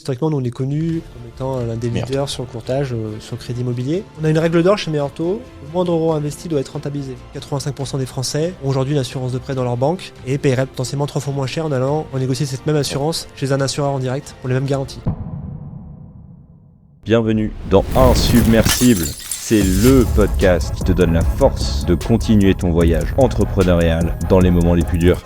historiquement, nous, on est connu comme étant l'un des leaders sur le courtage, sur le crédit immobilier. On a une règle d'or chez Meilleur-Taux. Le moindre euro investi doit être rentabilisé. 85% des Français ont aujourd'hui une assurance de prêt dans leur banque et paieraient potentiellement 3 fois moins cher en allant renégocier cette même assurance chez un assureur en direct pour les mêmes garanties. Bienvenue dans Insubmersible. C'est le podcast qui te donne la force de continuer ton voyage entrepreneurial dans les moments les plus durs.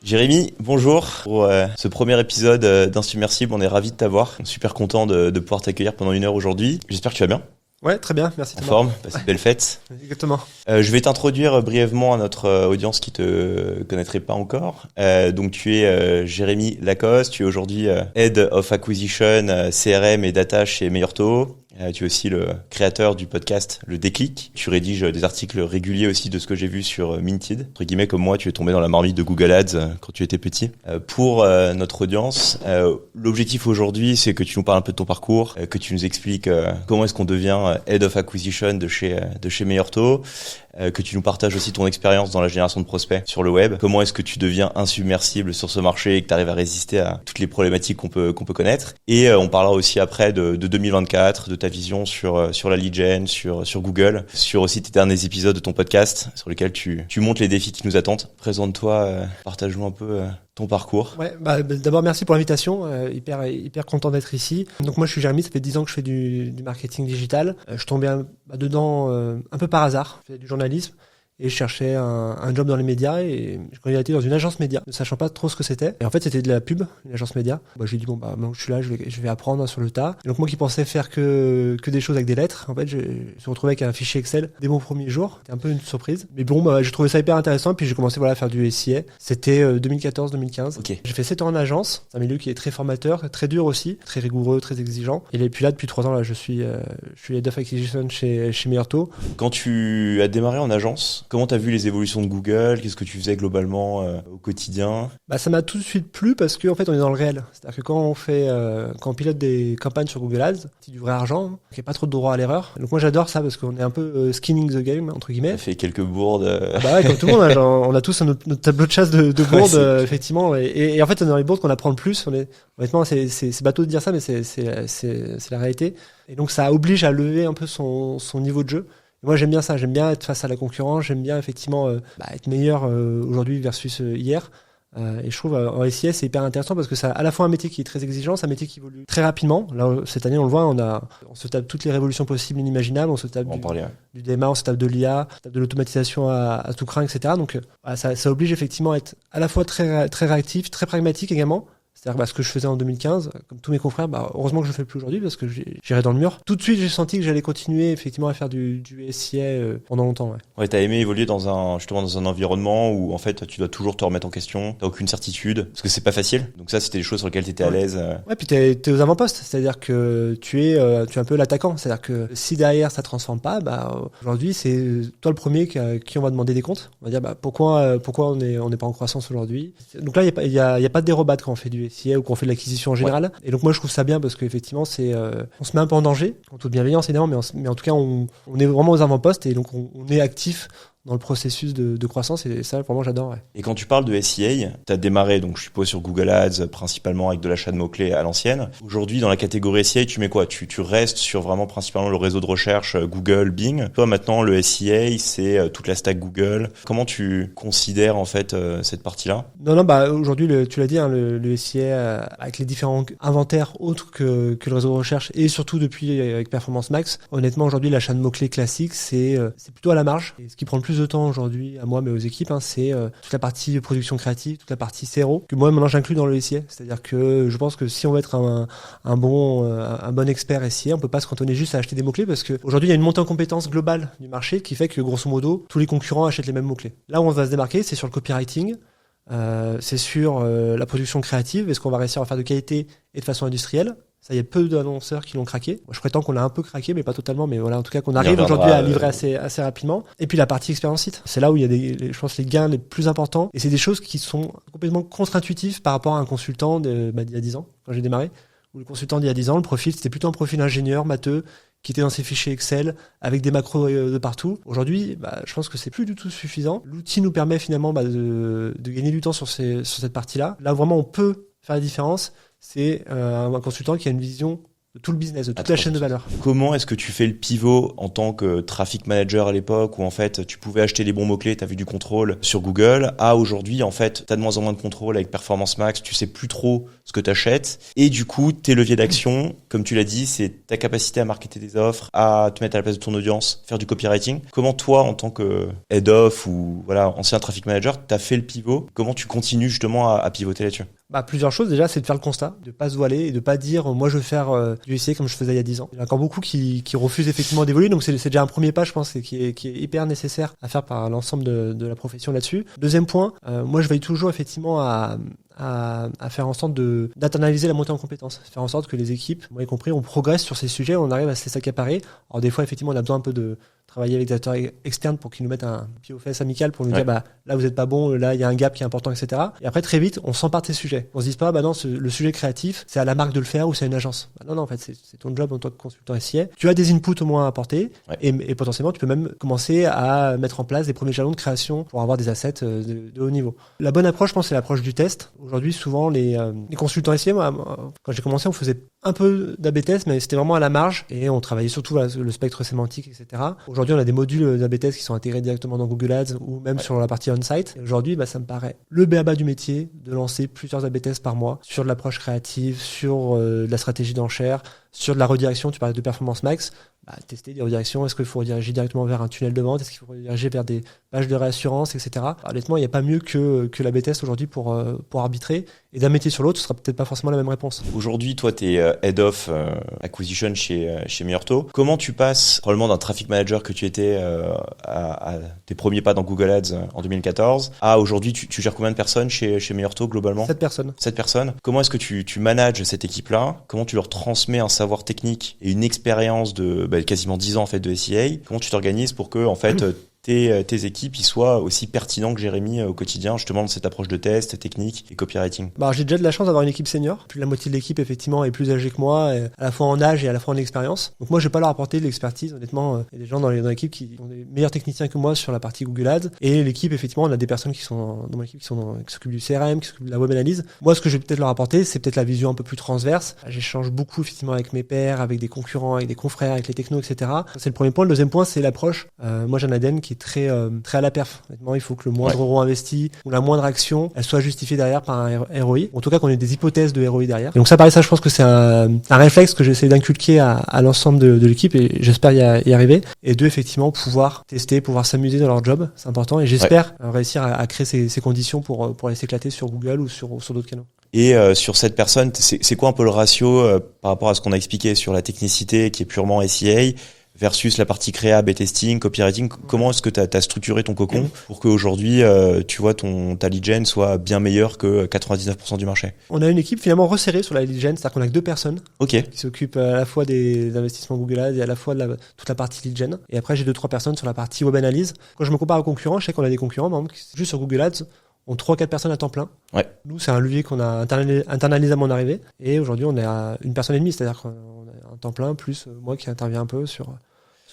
Jérémy, bonjour. Pour ce premier épisode d'Insubmersible, on est ravis de t'avoir. On est super content de pouvoir t'accueillir pendant 1 heure aujourd'hui. J'espère que tu vas bien. Ouais, très bien, merci. En forme, passe une belle fête. Exactement. Je vais t'introduire brièvement à notre audience qui te connaîtrait pas encore. Donc tu es Jérémy Lacoste, tu es aujourd'hui Head of Acquisition, CRM et Data chez Meilleur-Taux. Tu es aussi le créateur du podcast Le Déclic. Tu rédiges des articles réguliers aussi de ce que j'ai vu sur Minted. Entre guillemets, comme moi, tu es tombé dans la marmite de Google Ads quand tu étais petit. Pour notre audience, l'objectif aujourd'hui, c'est que tu nous parles un peu de ton parcours, que tu nous expliques comment est-ce qu'on devient Head of Acquisition de chez Meilleur-Taux, que tu nous partages aussi ton expérience dans la génération de prospects sur le web. Comment est-ce que tu deviens insubmersible sur ce marché et que tu arrives à résister à toutes les problématiques qu'on peut connaître. Et on parlera aussi après de 2024, de ta vision sur la lead gen, sur Google, sur aussi tes derniers épisodes de ton podcast sur lesquels tu montres les défis qui nous attendent. Présente-toi, partage-nous un peu ton parcours. Ouais, d'abord merci pour l'invitation, hyper content d'être ici. Donc moi je suis Jérémy, ça fait 10 ans que je fais du marketing digital. Je suis tombé dedans un peu par hasard, je fais du journalisme et je cherchais un job dans les médias et je candidatais dans une agence média, ne sachant pas trop ce que c'était. Et en fait c'était de la pub, une agence média. J'ai dit maintenant que je suis là, je vais apprendre sur le tas. Et donc moi qui pensais faire que des choses avec des lettres, en fait je me suis retrouvé avec un fichier Excel dès mon premier jour. C'était un peu une surprise. Mais j'ai trouvé ça hyper intéressant et puis j'ai commencé à faire du SIA. C'était 2014-2015. Okay. J'ai fait 7 ans en agence. C'est un milieu qui est très formateur, très dur aussi, très rigoureux, très exigeant. Et puis là depuis 3 ans là, je suis Head of Acquisition chez Meilleur-Taux. Quand tu as démarré en agence, comment tu as vu les évolutions de Google? Qu'est-ce que tu faisais globalement au quotidien? Ça m'a tout de suite plu parce qu'en fait on est dans le réel. C'est-à-dire que quand on pilote des campagnes sur Google Ads, c'est du vrai argent, il n'y a pas trop de droit à l'erreur. Donc moi j'adore ça parce qu'on est un peu skinning the game entre guillemets. Ça fait quelques bourdes. Ouais, comme tout le monde, hein, on a tous notre tableau de chasse de bourdes effectivement. Et en fait c'est dans les bourdes qu'on apprend le plus. Honnêtement c'est bateau de dire ça, mais c'est la réalité. Et donc ça oblige à lever un peu son niveau de jeu. Moi j'aime bien ça, j'aime bien être face à la concurrence, j'aime bien effectivement être meilleur aujourd'hui versus hier. Et je trouve en SIS c'est hyper intéressant parce que c'est à la fois un métier qui est très exigeant, c'est un métier qui évolue très rapidement. Là cette année on le voit, on se tape toutes les révolutions possibles et inimaginables, on se tape du DMA, on se tape de l'IA, on se tape de l'automatisation à tout crin, etc. Donc ça oblige effectivement à être à la fois très, très réactif, très pragmatique également. C'est-à-dire ce que je faisais en 2015, comme tous mes confrères, heureusement que je le fais plus aujourd'hui parce que j'irai dans le mur. Tout de suite, j'ai senti que j'allais continuer effectivement à faire du SIA pendant longtemps. Ouais, t'as aimé évoluer dans un environnement où en fait tu dois toujours te remettre en question, t'as aucune certitude, parce que c'est pas facile. Donc ça, c'était des choses sur lesquelles t'étais à l'aise. Ouais, puis t'es aux avant-postes, c'est-à-dire que tu es un peu l'attaquant. C'est-à-dire que si derrière ça transforme pas, aujourd'hui c'est toi le premier qui on va demander des comptes. On va dire pourquoi on n'est pas en croissance aujourd'hui. Donc là il y a pas de dérobat quand on fait du SIA ou qu'on fait de l'acquisition en général. Ouais. Et donc moi je trouve ça bien parce qu'effectivement on se met un peu en danger, en toute bienveillance évidemment, mais en tout cas on est vraiment aux avant-postes et donc on est actif dans le processus de croissance et ça vraiment j'adore. Ouais. Et quand tu parles de SIA, tu as démarré donc je suppose sur Google Ads principalement avec de l'achat de mots-clés à l'ancienne. Aujourd'hui dans la catégorie SIA, tu mets quoi? Tu restes sur vraiment principalement le réseau de recherche Google, Bing. Toi maintenant le SIA, c'est toute la stack Google. Comment tu considères en fait cette partie-là? Non aujourd'hui tu l'as dit le SIA avec les différents inventaires autres que le réseau de recherche et surtout depuis avec Performance Max. Honnêtement aujourd'hui l'achat de mots-clés classique c'est plutôt à la marge. Et ce qui prend le plus de temps aujourd'hui à moi mais aux équipes, c'est toute la partie production créative, toute la partie CRO que moi maintenant j'inclus dans le SIA. C'est-à-dire que je pense que si on veut être un bon expert SIA, on peut pas se cantonner juste à acheter des mots-clés parce que aujourd'hui il y a une montée en compétences globale du marché qui fait que grosso modo tous les concurrents achètent les mêmes mots-clés. Là où on va se démarquer, c'est sur le copywriting, c'est sur la production créative. Est-ce qu'on va réussir à faire de qualité et de façon industrielle? Ça, il y a peu d'annonceurs qui l'ont craqué. Moi, je prétends qu'on l'a un peu craqué, mais pas totalement. Mais voilà, en tout cas, qu'on arrive aujourd'hui à livrer assez rapidement. Et puis la partie expérience site, c'est là où il y a je pense, les gains les plus importants. Et c'est des choses qui sont complètement contre-intuitives par rapport à un consultant d'il y a 10 ans, quand j'ai démarré. Où le consultant d'il y a 10 ans, le profil, c'était plutôt un profil ingénieur, matheux, qui était dans ses fichiers Excel, avec des macros de partout. Aujourd'hui, je pense que c'est plus du tout suffisant. L'outil nous permet finalement de gagner du temps sur cette partie-là. Là, vraiment, on peut faire la différence. c'est un consultant qui a une vision de tout le business, de toute la chaîne de valeur. Comment est-ce que tu fais le pivot en tant que traffic manager à l'époque où en fait tu pouvais acheter les bons mots-clés, tu as vu du contrôle sur Google, à aujourd'hui en fait tu as de moins en moins de contrôle avec Performance Max, tu sais plus trop ce que tu achètes et du coup tes leviers d'action, comme tu l'as dit, c'est ta capacité à marketer des offres, à te mettre à la place de ton audience, faire du copywriting. Comment toi en tant que head of ou voilà ancien traffic manager, tu as fait le pivot? Comment tu continues justement à pivoter là-dessus? Plusieurs choses. Déjà, c'est de faire le constat, de pas se voiler et de pas dire moi je veux faire du SEA comme je faisais il y a 10 ans. Il y a encore beaucoup qui refusent effectivement d'évoluer, donc c'est déjà un premier pas, je pense, qui est hyper nécessaire à faire par l'ensemble de la profession là-dessus. Deuxième point, moi je veille toujours effectivement à faire en sorte d'internaliser la montée en compétences, faire en sorte que les équipes, moi y compris, on progresse sur ces sujets, on arrive à se les accaparer. Alors des fois effectivement on a besoin un peu de travailler avec des acteurs externes pour qu'ils nous mettent un pied aux fesses amical pour nous dire là vous êtes pas bon, là il y a un gap qui est important, etc. Et après très vite on s'empare de ces sujets. On se dit pas non le sujet créatif c'est à la marque de le faire ou c'est à une agence. Non en fait c'est ton job en tant que consultant SIA. Tu as des inputs au moins à apporter et potentiellement tu peux même commencer à mettre en place des premiers jalons de création pour avoir des assets de haut niveau. La bonne approche je pense c'est l'approche du test. Aujourd'hui souvent les consultants SIA, moi, quand j'ai commencé on faisait un peu d'A/B test mais c'était vraiment à la marge et on travaillait surtout le spectre sémantique, etc. Aujourd'hui, on a des modules d'A/B test qui sont intégrés directement dans Google Ads ou même sur la partie on-site. Et aujourd'hui, ça me paraît le b.a.-ba du métier de lancer plusieurs A/B tests par mois sur de l'approche créative, sur de la stratégie d'enchère, sur de la redirection. Tu parlais de Performance Max. Tester des redirections. Est-ce qu'il faut rediriger directement vers un tunnel de vente? Est-ce qu'il faut rediriger vers des pages de réassurance, etc. Honnêtement, il n'y a pas mieux que l'A/B test aujourd'hui pour arbitrer. Et d'un métier sur l'autre, ce sera peut-être pas forcément la même réponse. Aujourd'hui, toi, tu es Head of Acquisition chez Meilleurtaux. Comment tu passes probablement d'un traffic manager que tu étais à tes premiers pas dans Google Ads en 2014 à aujourd'hui, tu gères combien de personnes chez Meilleurtaux globalement? 7 personnes. 7 personnes. Comment est-ce que tu manages cette équipe-là? Comment tu leur transmets un savoir technique et une expérience de quasiment 10 ans en fait de SEA? Comment tu t'organises pour que en fait tes équipes ils soient aussi pertinents que Jérémy au quotidien, justement dans cette approche de test, technique et copywriting? J'ai déjà de la chance d'avoir une équipe senior. Plus de la moitié de l'équipe effectivement est plus âgée que moi, à la fois en âge et à la fois en expérience. Donc moi je vais pas leur apporter de l'expertise. Honnêtement, il y a des gens dans l'équipe qui ont des meilleurs techniciens que moi sur la partie Google Ads. Et l'équipe effectivement, on a des personnes qui sont dans mon équipe qui s'occupent du CRM, qui s'occupent de la web analyse. Moi ce que je vais peut-être leur apporter, c'est peut-être la vision un peu plus transverse. J'échange beaucoup effectivement avec mes pairs, avec des concurrents, avec des confrères, avec les technos, etc. Ça, c'est le premier point. Le deuxième point, c'est l'approche. Moi j'ai un ADN qui est très à la perf. Honnêtement, il faut que le moindre euro investi ou la moindre action, elle soit justifiée derrière par un ROI. En tout cas, qu'on ait des hypothèses de ROI derrière. Et donc ça, pareil, je pense que c'est un réflexe que j'essaie d'inculquer à l'ensemble de l'équipe et j'espère y arriver. Et deux, effectivement, pouvoir tester, pouvoir s'amuser dans leur job, c'est important. Et j'espère réussir à créer ces conditions pour les s'éclater sur Google ou sur d'autres canaux. Et sur cette personne, c'est quoi un peu le ratio par rapport à ce qu'on a expliqué sur la technicité qui est purement SEA versus la partie créa, A/B testing, copywriting? Comment est-ce que tu as structuré ton cocon pour qu'aujourd'hui, tu vois, ta lead gen soit bien meilleure que 99% du marché? On a une équipe finalement resserrée sur la lead gen, c'est-à-dire qu'on a que 2 personnes qui s'occupent à la fois des investissements Google Ads et à la fois de toute la partie lead gen. Et après, j'ai 2-3 personnes sur la partie web analyse. Quand je me compare aux concurrents, je sais qu'on a des concurrents, par exemple, juste sur Google Ads, ont 3-4 personnes à temps plein. Nous, c'est un levier qu'on a internalisé à mon arrivée. Et aujourd'hui, on est à 1 personne et demie, c'est-à-dire qu'on a un temps plein plus moi qui intervient un peu sur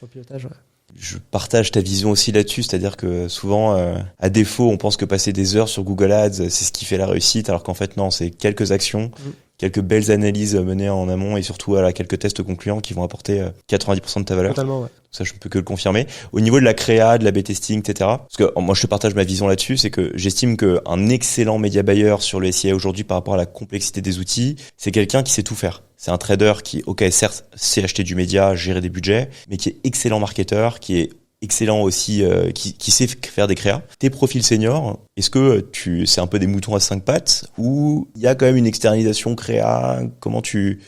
le pilotage. Je partage ta vision aussi là-dessus, c'est-à-dire que souvent, à défaut, on pense que passer des heures sur Google Ads, c'est ce qui fait la réussite, alors qu'en fait, non, c'est quelques actions, quelques belles analyses menées en amont et surtout quelques tests concluants qui vont apporter 90% de ta valeur. Totalement, Ça, je ne peux que le confirmer. Au niveau de la créa, de l'A/B testing, etc. Parce que moi, je te partage ma vision là-dessus, c'est que j'estime qu'un excellent média buyer sur le SEA aujourd'hui par rapport à la complexité des outils, c'est quelqu'un qui sait tout faire. C'est un trader qui, certes, sait acheter du média, gérer des budgets, mais qui est excellent marketeur, qui est excellent aussi, qui sait faire des créas. Tes profils seniors, est-ce que c'est un peu des moutons à 5 pattes ou il y a quand même une externalisation créa? Comment tu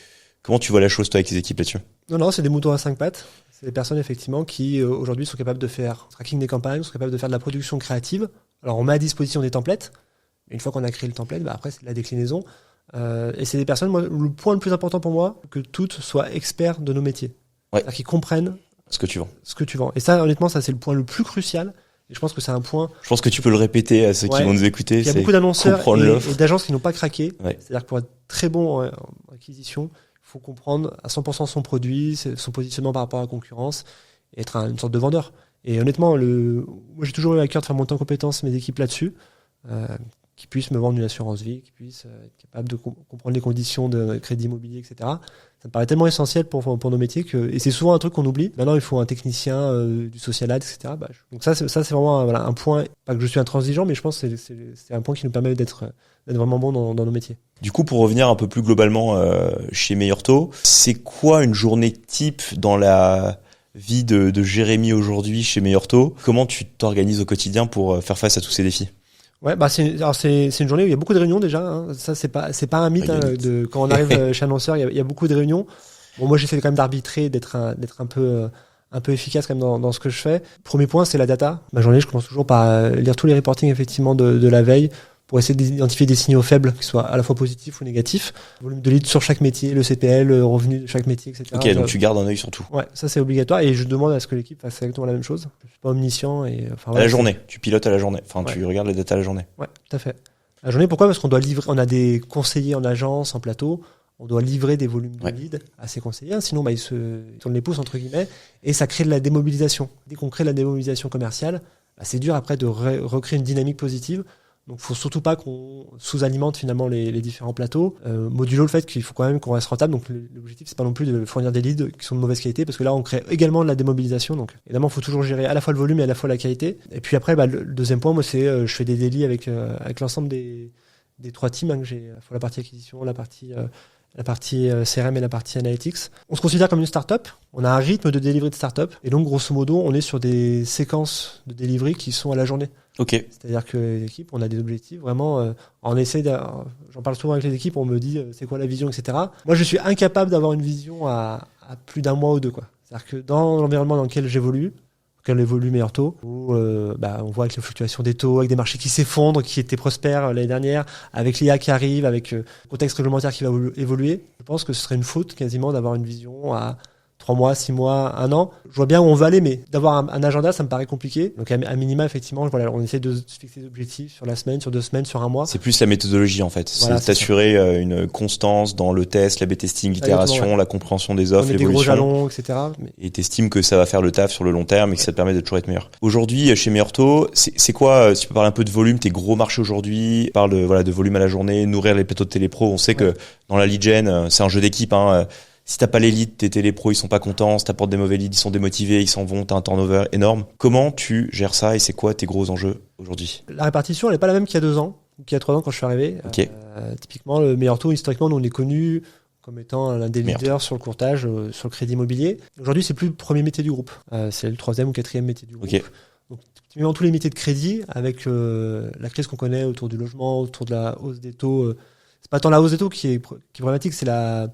vois la chose, toi, avec tes équipes là-dessus? Non, c'est des moutons à 5 pattes. C'est des personnes, effectivement, qui, aujourd'hui, sont capables de faire tracking des campagnes, sont capables de faire de la production créative. Alors, on met à disposition des templates. Une fois qu'on a créé le template, après, c'est de la déclinaison. Et c'est des personnes, moi, le point le plus important pour moi, que toutes soient experts de nos métiers. C'est-à-dire qu'ils comprennent ce que tu vends. Et ça, honnêtement, ça, c'est le point le plus crucial. Et je pense que c'est un point... Je pense que tu peux le répéter à ceux qui vont nous écouter. Il y a beaucoup d'annonceurs et d'agences qui n'ont pas craqué. C'est-à-dire que pour être très bon en acquisition, il faut comprendre à 100% son produit, son positionnement par rapport à la concurrence, et être une sorte de vendeur. Et honnêtement, moi j'ai toujours eu à cœur de faire monter en compétence mes équipes là-dessus. qui puisse me vendre une assurance vie, qui puisse être capable de comprendre les conditions de crédit immobilier, etc. Ça me paraît tellement essentiel pour nos métiers et c'est souvent un truc qu'on oublie. Maintenant, il faut un technicien du social aid, etc. Donc ça, c'est vraiment un point, pas que je suis intransigeant, mais je pense que c'est un point qui nous permet d'être vraiment bon dans nos métiers. Du coup, pour revenir un peu plus globalement chez Meilleur Taux, c'est quoi une journée type dans la vie de Jérémy aujourd'hui chez Meilleur Taux? Comment tu t'organises au quotidien pour faire face à tous ces défis? Ouais, c'est une journée où il y a beaucoup de réunions déjà. Hein. Ça, c'est pas un mythe. Quand on arrive chez Annonceur, il y a beaucoup de réunions. Bon, moi, j'essaie quand même d'arbitrer, d'être un peu efficace quand même dans ce que je fais. Premier point, c'est la data. Ma journée, je commence toujours par lire tous les reportings effectivement de la veille pour essayer d'identifier des signaux faibles qui soient à la fois positifs ou négatifs. Le volume de leads sur chaque métier, le CPL, le revenu de chaque métier, etc. Ok, donc tu gardes un œil sur tout. Ouais, ça c'est obligatoire et je demande à ce que l'équipe fasse exactement la même chose. Je suis pas omniscient et à la journée, tu pilotes à la journée. Enfin, tu regardes les data à la journée. Ouais, tout à fait. À la journée, pourquoi? Parce qu'on doit livrer, on a des conseillers en agence, en plateau. On doit livrer des volumes de leads à ces conseillers, sinon ils se tournent les pouces entre guillemets et ça crée de la démobilisation. Dès qu'on crée de la démobilisation commerciale, c'est dur après de recréer une dynamique positive. Donc faut surtout pas qu'on sous-alimente finalement les différents plateaux. Modulo le fait qu'il faut quand même qu'on reste rentable. Donc l'objectif c'est pas non plus de fournir des leads qui sont de mauvaise qualité parce que là on crée également de la démobilisation. Donc évidemment il faut toujours gérer à la fois le volume et à la fois la qualité. Et puis après le deuxième point moi c'est je fais des délits avec l'ensemble des trois teams que j'ai, à la fois la partie acquisition, la partie CRM et la partie analytics. On se considère comme une start-up. On a un rythme de delivery de start-up. Et donc, grosso modo, on est sur des séquences de delivery qui sont à la journée. Ok. C'est-à-dire que les équipes, on a des objectifs. Vraiment, on essaie j'en parle souvent avec les équipes, on me dit c'est quoi la vision, etc. Moi, je suis incapable d'avoir une vision à plus d'un mois ou deux, quoi. C'est-à-dire que dans l'environnement dans lequel j'évolue, qu'elle évolue Meilleur Taux, où on voit avec les fluctuations des taux, avec des marchés qui s'effondrent, qui étaient prospères l'année dernière, avec l'IA qui arrive, avec le contexte réglementaire qui va évoluer, je pense que ce serait une faute quasiment d'avoir une vision à 3 mois, 6 mois, 1 an. Je vois bien où on va aller, mais d'avoir un agenda, ça me paraît compliqué. Donc à minima, effectivement, on essaie de se fixer des objectifs sur la semaine, sur 2 semaines, sur 1 mois. C'est plus la méthodologie en fait. Voilà, c'est d'assurer une constance dans le test, la B-testing, l'itération, la compréhension des offres, l'évolution. Des gros jalons, etc. Et t'estimes que ça va faire le taf sur le long terme et que ça te permet de toujours être meilleur. Aujourd'hui, chez Meilleur Taux, c'est quoi, si tu peux parler un peu de volume, tes gros marchés aujourd'hui, parle de volume à la journée, nourrir les plateaux de télépro. On sait que dans la lead gen, c'est un jeu d'équipe, hein. Si t'as pas les leads, tes télépros, ils sont pas contents. Si t'apportes des mauvais leads, ils sont démotivés, ils s'en vont, t'as un turnover énorme. Comment tu gères ça et c'est quoi tes gros enjeux aujourd'hui? La répartition, elle est pas la même qu'il y a 2 ans, ou qu'il y a 3 ans quand je suis arrivé. Okay. Typiquement, le Meilleur Taux, historiquement, nous on est connu comme étant l'un des leaders sur le courtage, sur le crédit immobilier. Aujourd'hui, c'est plus le premier métier du groupe. C'est le 3e ou 4e métier du groupe. Okay. Donc, typiquement, tous les métiers de crédit, avec la crise qu'on connaît autour du logement, autour de la hausse des taux, c'est pas tant la hausse des taux qui est problématique, c'est la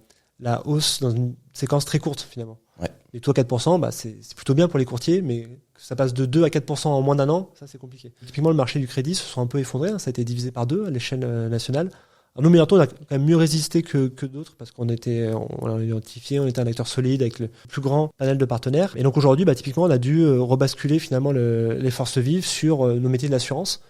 hausse dans une séquence très courte finalement. Ouais. Les taux à 4%, c'est plutôt bien pour les courtiers, mais que ça passe de 2 à 4% en moins d'un an, ça c'est compliqué. Typiquement, le marché du crédit se sont un peu effondrés, ça a été divisé par 2 à l'échelle nationale. Alors nous, Meilleur Taux, on a quand même mieux résisté que d'autres parce qu'on l'a identifié, on était un acteur solide avec le plus grand panel de partenaires. Et donc aujourd'hui, typiquement, on a dû rebasculer finalement les forces vives sur nos métiers de l'assurance,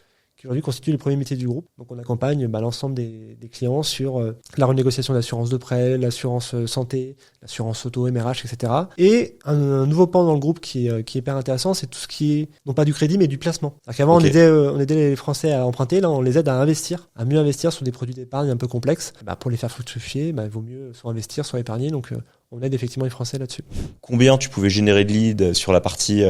qui aujourd'hui constitue les premiers métiers du groupe. Donc on accompagne l'ensemble des clients sur la renégociation d'assurance de prêt, l'assurance santé, l'assurance auto, MRH, etc. Et un nouveau pan dans le groupe qui est hyper intéressant, c'est tout ce qui est, non pas du crédit, mais du placement. C'est-à-dire qu'avant, on aidait les Français à emprunter, là on les aide à investir, à mieux investir sur des produits d'épargne un peu complexes. Pour les faire fructifier, il vaut mieux soit investir, soit épargner. Donc on aide effectivement les Français là-dessus. Combien tu pouvais générer de leads sur la partie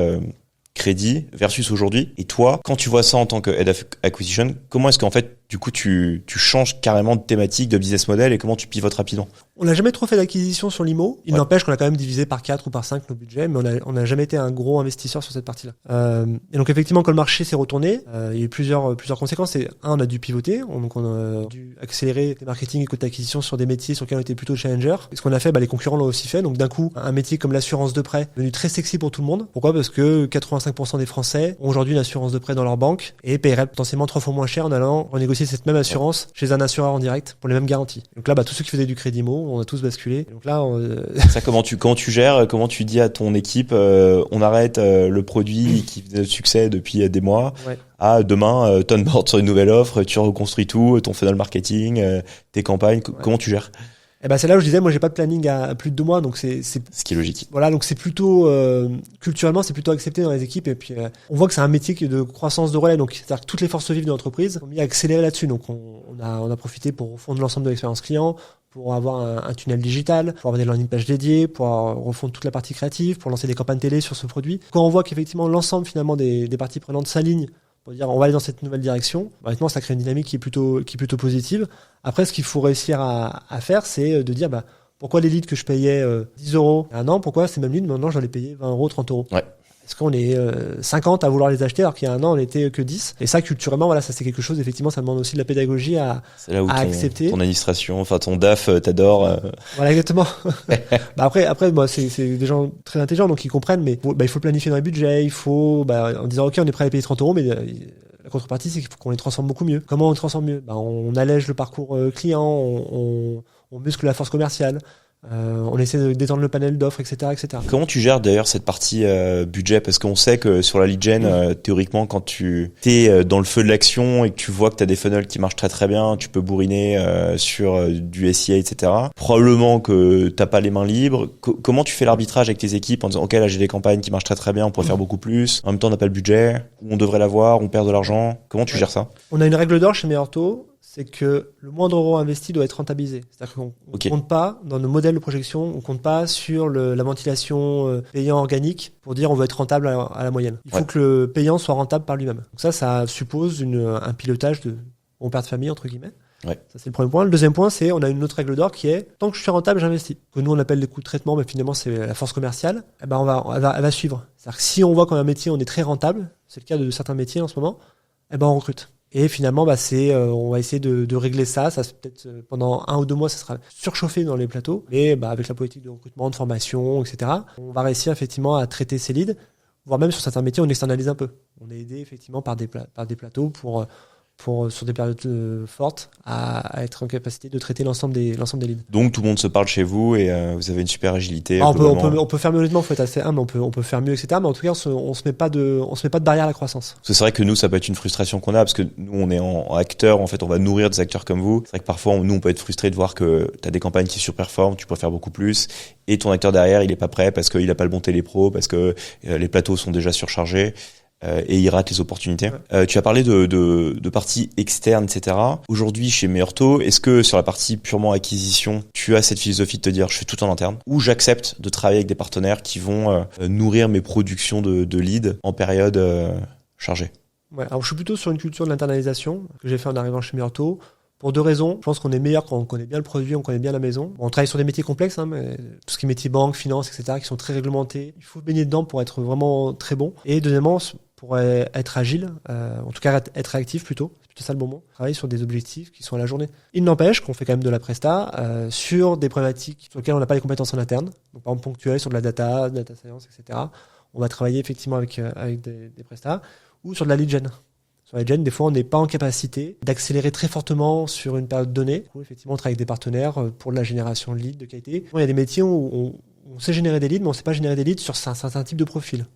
crédit versus aujourd'hui? Et toi, quand tu vois ça en tant que Head of Acquisition, comment est-ce qu'en fait, du coup, tu changes carrément de thématique, de business model et comment tu pivotes rapidement? On n'a jamais trop fait d'acquisition sur l'IMO. Il n'empêche qu'on a quand même divisé par 4 ou par 5 nos budgets, mais on n'a jamais été un gros investisseur sur cette partie-là. Et donc effectivement, quand le marché s'est retourné, il y a eu plusieurs conséquences. C'est on a dû pivoter, donc on a dû accélérer les marketing et côté acquisition sur des métiers sur lesquels on était plutôt challenger. Et ce qu'on a fait, les concurrents l'ont aussi fait. Donc d'un coup, un métier comme l'assurance de prêt est devenu très sexy pour tout le monde. Pourquoi? Parce que 85% des Français ont aujourd'hui une assurance de prêt dans leur banque et paieraient potentiellement 3 fois moins cher en allant renégocier cette même assurance chez un assureur en direct pour les mêmes garanties. Donc là, tous ceux qui faisaient du crédit IMO, on a tous basculé. Donc là, ça, comment tu gères, comment tu dis à ton équipe, on arrête le produit qui faisait succès depuis des mois, à demain, t'onboard sur une nouvelle offre, tu reconstruis tout, ton funnel marketing, tes campagnes, comment tu gères? Et ben c'est là où je disais, moi j'ai pas de planning à plus de 2 mois, donc c'est Ce qui est logique. voilà, donc c'est plutôt culturellement c'est plutôt accepté dans les équipes, et puis on voit que c'est un métier de croissance de relais, donc c'est-à-dire que toutes les forces vives de l'entreprise ont mis à accélérer là-dessus, donc on a profité pour refondre l'ensemble de l'expérience client, pour avoir un tunnel digital, pour avoir des landing pages dédiées, pour refondre toute la partie créative, pour lancer des campagnes télé sur ce produit. Quand on voit qu'effectivement l'ensemble finalement des parties prenantes s'alignent pour dire on va aller dans cette nouvelle direction, honnêtement ça crée une dynamique qui est plutôt positive. Après, ce qu'il faut réussir à faire, c'est de dire pourquoi les leads que je payais 10 euros il y a un an, pourquoi ces mêmes leads maintenant je dois les payer 20 euros, 30 euros. Ouais. Est-ce qu'on est 50 à vouloir les acheter alors qu'il y a un an on n'était que 10? Et ça, culturellement, voilà, ça c'est quelque chose, effectivement, ça demande aussi de la pédagogie c'est là où accepter. Ton administration, enfin ton DAF t'adore. Voilà, exactement. Après, moi, c'est des gens très intelligents, donc ils comprennent, mais il faut planifier dans les budgets, il faut, en disant, ok, on est prêt à les payer 30 euros, mais la contrepartie, c'est qu'il faut qu'on les transforme beaucoup mieux. Comment on les transforme mieux? On allège le parcours client, on muscle la force commerciale. On essaie d'étendre le panel d'offres, etc., etc. Comment tu gères d'ailleurs cette partie budget? Parce qu'on sait que sur la lead gen, théoriquement, quand tu es dans le feu de l'action et que tu vois que tu as des funnels qui marchent très très bien, tu peux bourriner sur du SEA, etc. Probablement que t'as pas les mains libres. Comment tu fais l'arbitrage avec tes équipes en disant ok, là j'ai des campagnes qui marchent très très bien, on pourrait faire beaucoup plus. En même temps, on n'a pas le budget, ou on devrait l'avoir, on perd de l'argent. Comment tu gères ça? On a une règle d'or chez Meilleur Taux, c'est que le moindre euro investi doit être rentabilisé. C'est-à-dire qu'on ne compte pas, dans nos modèles de projection, on ne compte pas sur la ventilation payant organique pour dire on veut être rentable à la moyenne. Il faut que le payant soit rentable par lui-même. Donc ça suppose un pilotage de mon père de famille, entre guillemets. Ouais. Ça, c'est le premier point. Le deuxième point, c'est on a une autre règle d'or qui est tant que je suis rentable, j'investis. Que nous, on appelle les coûts de traitement, mais finalement, c'est la force commerciale. Elle va suivre. C'est-à-dire que si on voit qu'un métier, on est très rentable, c'est le cas de certains métiers en ce moment, on recrute. Et finalement, on va essayer de régler ça. Ça peut-être pendant 1 ou 2 mois, ça sera surchauffé dans les plateaux. Mais avec la politique de recrutement, de formation, etc., on va réussir effectivement à traiter ces leads. Voire même sur certains métiers, on externalise un peu. On est aidé effectivement par des plateaux pour sur des périodes fortes à être en capacité de traiter l'ensemble des leads. Donc tout le monde se parle chez vous et vous avez une super agilité. On peut faire mieux, honnêtement, faut être assez humble, on peut faire mieux, etc. Mais en tout cas, on se met pas de barrière à la croissance. Parce que c'est vrai que nous, ça peut être une frustration qu'on a parce que nous, on est en acteur, en fait, on va nourrir des acteurs comme vous. C'est vrai que parfois, nous, on peut être frustré de voir que t'as des campagnes qui surperforment, tu pourrais faire beaucoup plus et ton acteur derrière, il est pas prêt parce qu'il a pas le bon télépro, parce que les plateaux sont déjà surchargés. Et il rate les opportunités. Tu as parlé de parties externes, etc. Aujourd'hui, chez Meilleur Taux, est-ce que sur la partie purement acquisition, tu as cette philosophie de te dire je fais tout en interne ou j'accepte de travailler avec des partenaires qui vont nourrir mes productions de leads en période chargée? Ouais, alors je suis plutôt sur une culture de l'internalisation que j'ai fait en arrivant chez Meilleur Taux. Pour 2 raisons. Je pense qu'on est meilleur quand on connaît bien le produit, on connaît bien la maison. On travaille sur des métiers complexes, mais tout ce qui est métier banque, finance, etc., qui sont très réglementés. Il faut baigner dedans pour être vraiment très bon. Et deuxièmement, pour être agile, en tout cas être réactif plutôt. C'est plutôt ça le bon mot. Travailler sur des objectifs qui sont à la journée. Il n'empêche qu'on fait quand même de la presta sur des problématiques sur lesquelles on n'a pas les compétences en interne. Donc par exemple ponctuelles sur de la data science, etc. On va travailler effectivement avec des prestats ou sur de la lead gen. Sur la lead gen, des fois, on n'est pas en capacité d'accélérer très fortement sur une période donnée. Effectivement, on travaille avec des partenaires pour de la génération de leads de qualité. Il y a des métiers où on sait générer des leads, mais on ne sait pas générer des leads sur un certain type de profil.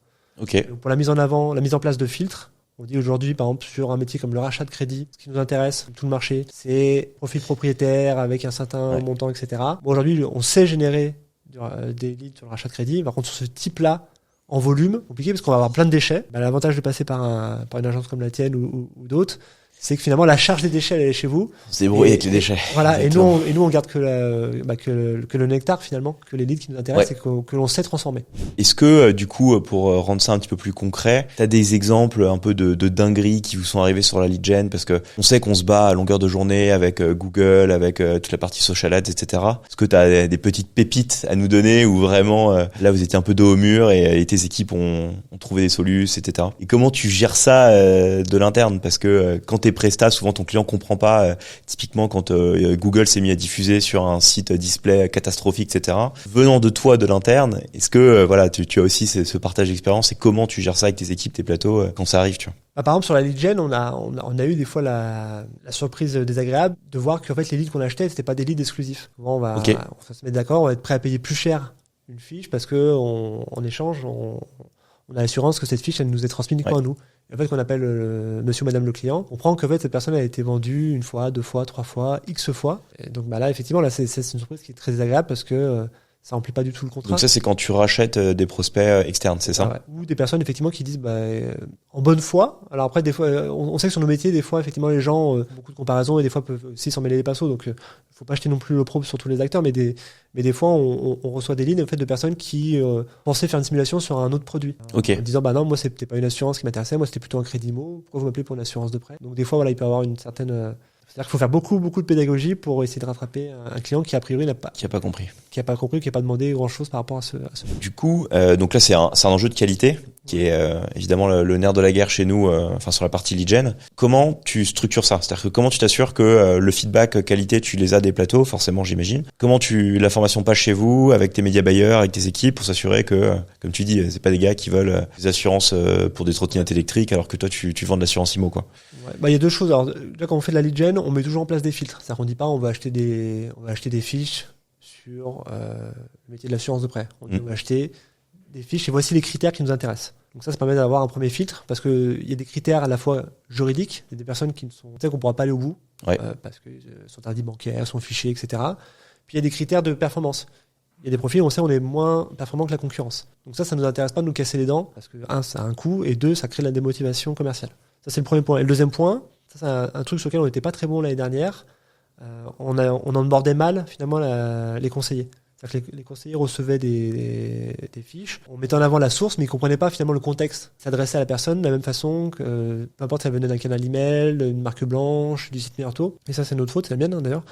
Ok. Donc pour la mise en place de filtres, on dit aujourd'hui, par exemple, sur un métier comme le rachat de crédit, ce qui nous intéresse, tout le marché, c'est profil propriétaire avec un certain montant, etc. Bon, aujourd'hui, on sait générer des leads sur le rachat de crédit. Par contre, sur ce type-là, en volume, compliqué parce qu'on va avoir plein de déchets. L'avantage de passer par une agence comme la tienne ou d'autres, c'est que finalement la charge des déchets elle est chez vous. C'est brouillé avec les déchets. Voilà, et nous on garde que le nectar finalement, que les leads qui nous intéressent et que l'on sait transformer. Est-ce que du coup, pour rendre ça un petit peu plus concret, t'as des exemples un peu de dingueries qui vous sont arrivés sur la lead gen, parce que on sait qu'on se bat à longueur de journée avec Google, avec toute la partie social ads, etc. Est-ce que t'as des petites pépites à nous donner où vraiment là vous étiez un peu dos au mur et tes équipes ont trouvé des solutions, etc. Et comment tu gères ça de l'interne, parce que quand t'es presta, souvent ton client comprend pas. Typiquement, quand Google s'est mis à diffuser sur un site display catastrophique, etc. Venant de toi, de l'interne, est-ce que tu as aussi ce partage d'expérience et comment tu gères ça avec tes équipes, tes plateaux quand ça arrive, tu vois? Par exemple, sur la lead gen, on a eu des fois la surprise désagréable de voir qu'en fait les leads qu'on achetait, c'était pas des leads exclusifs. Souvent, on va se mettre d'accord, on va être prêt à payer plus cher une fiche parce que en échange, on on a l'assurance que cette fiche, elle nous est transmise uniquement à nous. Et en fait, quand on appelle monsieur ou madame le client, on prend qu'en fait, cette personne a été vendue 1 fois, 2 fois, 3 fois, X fois. Et donc, là, effectivement, là, c'est une surprise qui est très désagréable parce que ça remplit pas du tout le contrat. Donc ça, c'est quand tu rachètes des prospects externes, c'est ça? Ouais. Ou des personnes, effectivement, qui disent, en bonne foi. Alors après, des fois, on sait que sur nos métiers, des fois, effectivement, les gens ont beaucoup de comparaisons et des fois peuvent aussi s'en mêler les pinceaux. Donc, faut pas jeter non plus l'opprobre sur tous les acteurs, mais des fois, on reçoit des lignes, en fait, de personnes qui pensaient faire une simulation sur un autre produit. Ok. En disant, non, moi, c'était pas une assurance qui m'intéressait, moi, c'était plutôt un crédit IMO. Pourquoi vous m'appelez pour une assurance de prêt? Donc, des fois, voilà, il peut y avoir une certaine, c'est-à-dire qu'il faut faire beaucoup de pédagogie pour essayer de rattraper un client qui, a priori, qui a pas compris, qui a pas demandé grand-chose par rapport à ce. Du coup, donc là, c'est un enjeu de qualité qui est évidemment le nerf de la guerre chez nous, sur la partie lead gen. Comment tu structures ça? C'est-à-dire que comment tu t'assures que le feedback qualité, tu les as des plateaux, forcément, j'imagine. Comment la formation passe chez vous, avec tes médias buyers, avec tes équipes, pour s'assurer que, comme tu dis, c'est pas des gars qui veulent des assurances pour des trottinettes électriques, alors que toi, tu vends de l'assurance IMO, quoi. Ouais, il y a deux choses. Alors, là, quand on fait de la lead gen, on met toujours en place des filtres. C'est-à-dire qu'on dit pas, on va acheter des fiches sur le métier de l'assurance de prêt. On va acheter des fiches et voici les critères qui nous intéressent. Donc ça permet d'avoir un premier filtre parce que il y a des critères à la fois juridiques, il y a des personnes qui qu'on pourra pas aller au bout parce que sont interdits bancaires, sont fichés, etc. Puis il y a des critères de performance. Il y a des profils, on sait, on est moins performant que la concurrence. Donc ça nous intéresse pas de nous casser les dents parce que ça a un coût et 2, ça crée de la démotivation commerciale. Ça c'est le premier point. Et le deuxième point, ça c'est un truc sur lequel on n'était pas très bon l'année dernière. On onboardait mal finalement les conseillers. C'est-à-dire que les conseillers recevaient des fiches, on mettait en avant la source, mais ils comprenaient pas finalement le contexte. S'adressait à la personne de la même façon que, peu importe si elle venait d'un canal email, une marque blanche, du site Meilleur Taux. Et ça, c'est notre faute, c'est la mienne d'ailleurs.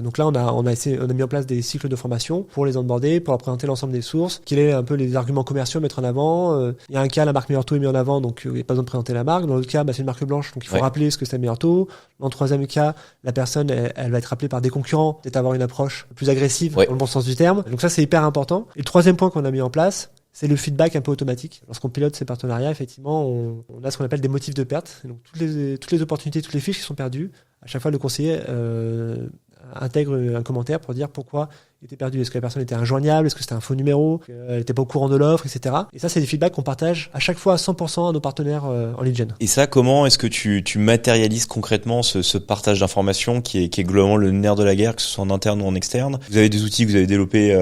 Donc là, on a mis en place des cycles de formation pour les onboarder, pour leur présenter l'ensemble des sources, quels est un peu les arguments commerciaux à mettre en avant. Il y a un cas, la marque Meilleur Taux est mise en avant, donc il n'y a pas besoin de présenter la marque. Dans l'autre cas, c'est une marque blanche, donc il faut rappeler ce que c'est Meilleur Taux. Dans le troisième cas, la personne, elle va être rappelée par des concurrents, peut-être avoir une approche plus agressive, dans le bon sens du terme. Donc ça, c'est hyper important. Et le troisième point qu'on a mis en place, c'est le feedback un peu automatique. Lorsqu'on pilote ces partenariats, effectivement, on a ce qu'on appelle des motifs de perte. Et donc toutes les opportunités, toutes les fiches qui sont perdues, à chaque fois, le conseiller intègre un commentaire pour dire pourquoi il était perdu. Est-ce que la personne était injoignable? Est-ce que c'était un faux numéro? Elle n'était pas au courant de l'offre, etc. Et ça, c'est des feedbacks qu'on partage à chaque fois à 100% à nos partenaires en lead gen. Et ça, comment est-ce que tu matérialises concrètement ce partage d'informations qui est globalement le nerf de la guerre, que ce soit en interne ou en externe? Vous avez des outils que vous avez développés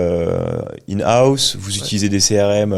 in-house, vous utilisez des CRM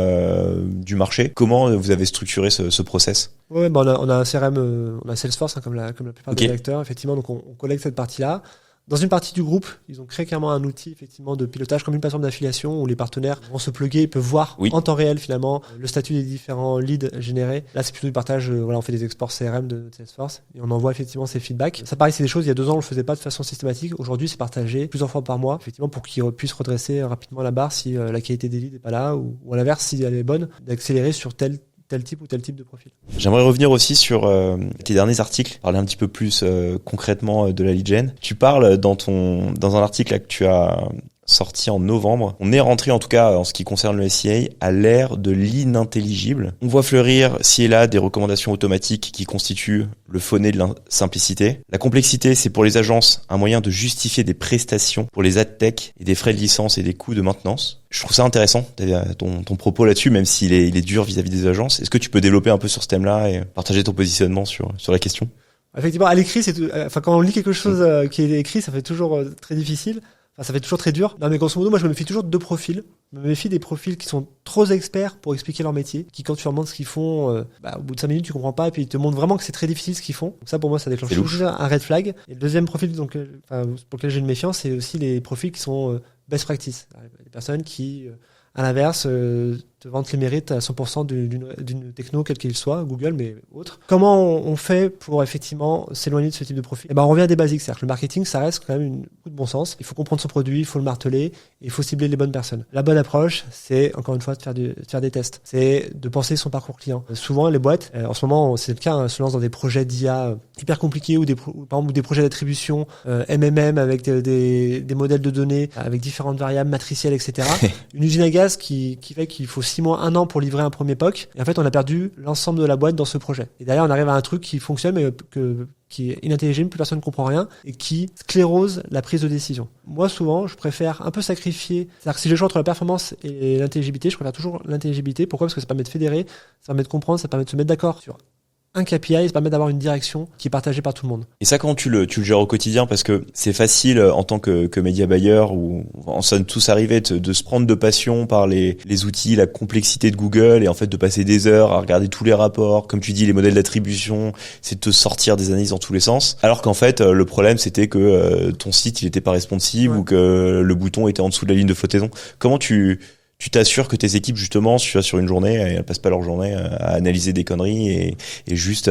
du marché. Comment vous avez structuré ce process? Ouais, on a un CRM, on a Salesforce comme la plupart des acteurs, effectivement. Donc on collecte cette partie-là. Dans une partie du groupe, ils ont créé carrément un outil effectivement de pilotage comme une plateforme d'affiliation où les partenaires vont se plugger, peuvent voir en temps réel finalement le statut des différents leads générés. Là, c'est plutôt du partage. On fait des exports CRM de Salesforce et on envoie effectivement ces feedbacks. Ça, pareil, c'est des choses. Il y a 2 ans, on le faisait pas de façon systématique. Aujourd'hui, c'est partagé plusieurs fois par mois, effectivement, pour qu'ils puissent redresser rapidement la barre si la qualité des leads n'est pas là ou à l'inverse, si elle est bonne, d'accélérer sur tel type ou tel type de profil. J'aimerais revenir aussi sur tes derniers articles, parler un petit peu plus concrètement de la lead gen. Tu parles dans un article là, que tu as sorti en novembre. On est rentré, en tout cas en ce qui concerne le SEA, à l'ère de l'inintelligible. On voit fleurir ci et là des recommandations automatiques qui constituent le fauné de la simplicité. La complexité, c'est pour les agences un moyen de justifier des prestations pour les ad tech et des frais de licence et des coûts de maintenance. Je trouve ça intéressant, ton propos là-dessus, même s'il est dur vis-à-vis des agences. Est-ce que tu peux développer un peu sur ce thème-là et partager ton positionnement sur la question? Effectivement, à l'écrit, quand on lit quelque chose qui est écrit, ça fait toujours très difficile. Ça fait toujours très dur. Non, mais grosso modo, moi, je me méfie toujours de 2 profils. Je me méfie des profils qui sont trop experts pour expliquer leur métier, qui, quand tu leur montres ce qu'ils font, au bout de 5 minutes, tu comprends pas, et puis ils te montrent vraiment que c'est très difficile ce qu'ils font. Donc ça, pour moi, ça déclenche toujours un red flag. Et le deuxième profil, pour lequel j'ai une méfiance, c'est aussi les profils qui sont best practice. Les personnes qui, à l'inverse, te vantent les mérites à 100% d'une techno, quelle qu'elle soit, Google, mais autre. Comment on fait pour effectivement s'éloigner de ce type de profil? On revient à des basiques, c'est-à-dire que le marketing, ça reste quand même un coup de bon sens. Il faut comprendre son produit, il faut le marteler, et il faut cibler les bonnes personnes. La bonne approche, c'est, encore une fois, de faire des tests. C'est de penser son parcours client. Souvent, les boîtes, en ce moment, c'est le cas, se lancent dans des projets d'IA hyper compliqués ou par exemple, des projets d'attribution, MMM avec des modèles de données, avec différentes variables matricielles, etc. Une usine à gaz qui fait qu'il faut 6 mois, 1 an pour livrer un premier POC. Et en fait, on a perdu l'ensemble de la boîte dans ce projet. Et derrière, on arrive à un truc qui fonctionne, mais qui est inintelligible, plus personne ne comprend rien, et qui sclérose la prise de décision. Moi, souvent, je préfère un peu sacrifier. C'est-à-dire que si j'ai le choix entre la performance et l'intelligibilité, je préfère toujours l'intelligibilité. Pourquoi ? Parce que ça permet de fédérer, ça permet de comprendre, ça permet de se mettre d'accord sur un KPI, ça permet d'avoir une direction qui est partagée par tout le monde. Et ça, comment tu le gères au quotidien? Parce que c'est facile en tant que média buyer, où on sonne tous arrivés de se prendre de passion par les outils, la complexité de Google, et en fait de passer des heures à regarder tous les rapports, comme tu dis, les modèles d'attribution, c'est de te sortir des analyses dans tous les sens. Alors qu'en fait, le problème, c'était que ton site, il était pas responsive, ou que le bouton était en dessous de la ligne de flottaison. Comment tu t'assures que tes équipes, justement, sur une journée, elles passent pas leur journée à analyser des conneries et juste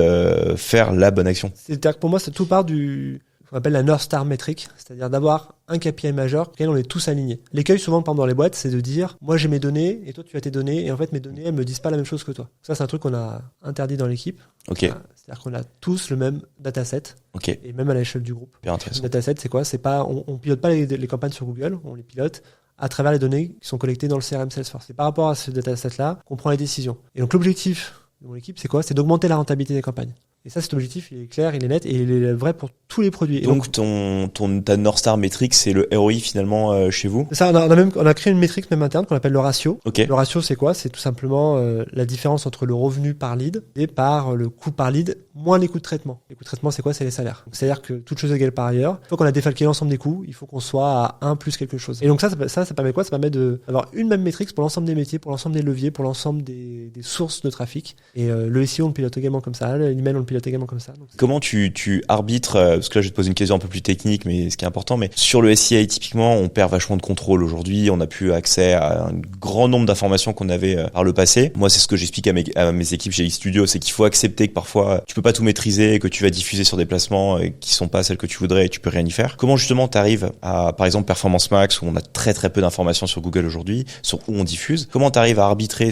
faire la bonne action? C'est-à-dire que pour moi, c'est tout part ce qu'on appelle la North Star métrique, c'est-à-dire d'avoir un KPI majeur auquel on est tous alignés. L'écueil, souvent, par exemple, dans les boîtes, c'est de dire, moi, j'ai mes données, et toi, tu as tes données, et en fait, mes données, elles me disent pas la même chose que toi. Ça, c'est un truc qu'on a interdit dans l'équipe. Ok. C'est-à-dire qu'on a tous le même dataset. Ok. Et même à l'échelle du groupe. Bien intéressant. Le dataset, c'est quoi? C'est pas, on pilote pas les campagnes sur Google, on les pilote à travers les données qui sont collectées dans le CRM Salesforce. C'est par rapport à ce dataset-là qu'on prend les décisions. Et donc, l'objectif de mon équipe, c'est quoi? C'est d'augmenter la rentabilité des campagnes. Et ça, cet objectif, il est clair, il est net, et il est vrai pour tous les produits. Et donc, ta North Star métrique, c'est le ROI finalement chez vous? C'est ça, on a créé une métrique même interne qu'on appelle le ratio. Okay. Le ratio, c'est quoi? C'est tout simplement la différence entre le revenu par lead et par le coût par lead, moins les coûts de traitement. Les coûts de traitement, c'est quoi? C'est les salaires. Donc, c'est-à-dire que toute chose égale par ailleurs, une fois qu'on a défalqué l'ensemble des coûts, il faut qu'on soit à 1 plus quelque chose. Et donc ça permet quoi? Ça permet d'avoir une même métrique pour l'ensemble des métiers, pour l'ensemble des leviers, pour l'ensemble des sources de trafic. Et le SEO, on le pilote également comme ça, l'email, on le pilote également comme ça. Donc, comment tu arbitres, parce que là je vais te poser une question un peu plus technique, mais ce qui est important, mais sur le SEA typiquement, on perd vachement de contrôle aujourd'hui, on n'a plus accès à un grand nombre d'informations qu'on avait par le passé. Moi, c'est ce que j'explique à mes équipes chez X-Studio, c'est qu'il faut accepter que parfois tu peux pas tout maîtriser, que tu vas diffuser sur des placements qui sont pas celles que tu voudrais et tu peux rien y faire. Comment justement t'arrives à, par exemple, Performance Max, où on a très très peu d'informations sur Google aujourd'hui, sur où on diffuse, comment t'arrives à arbitrer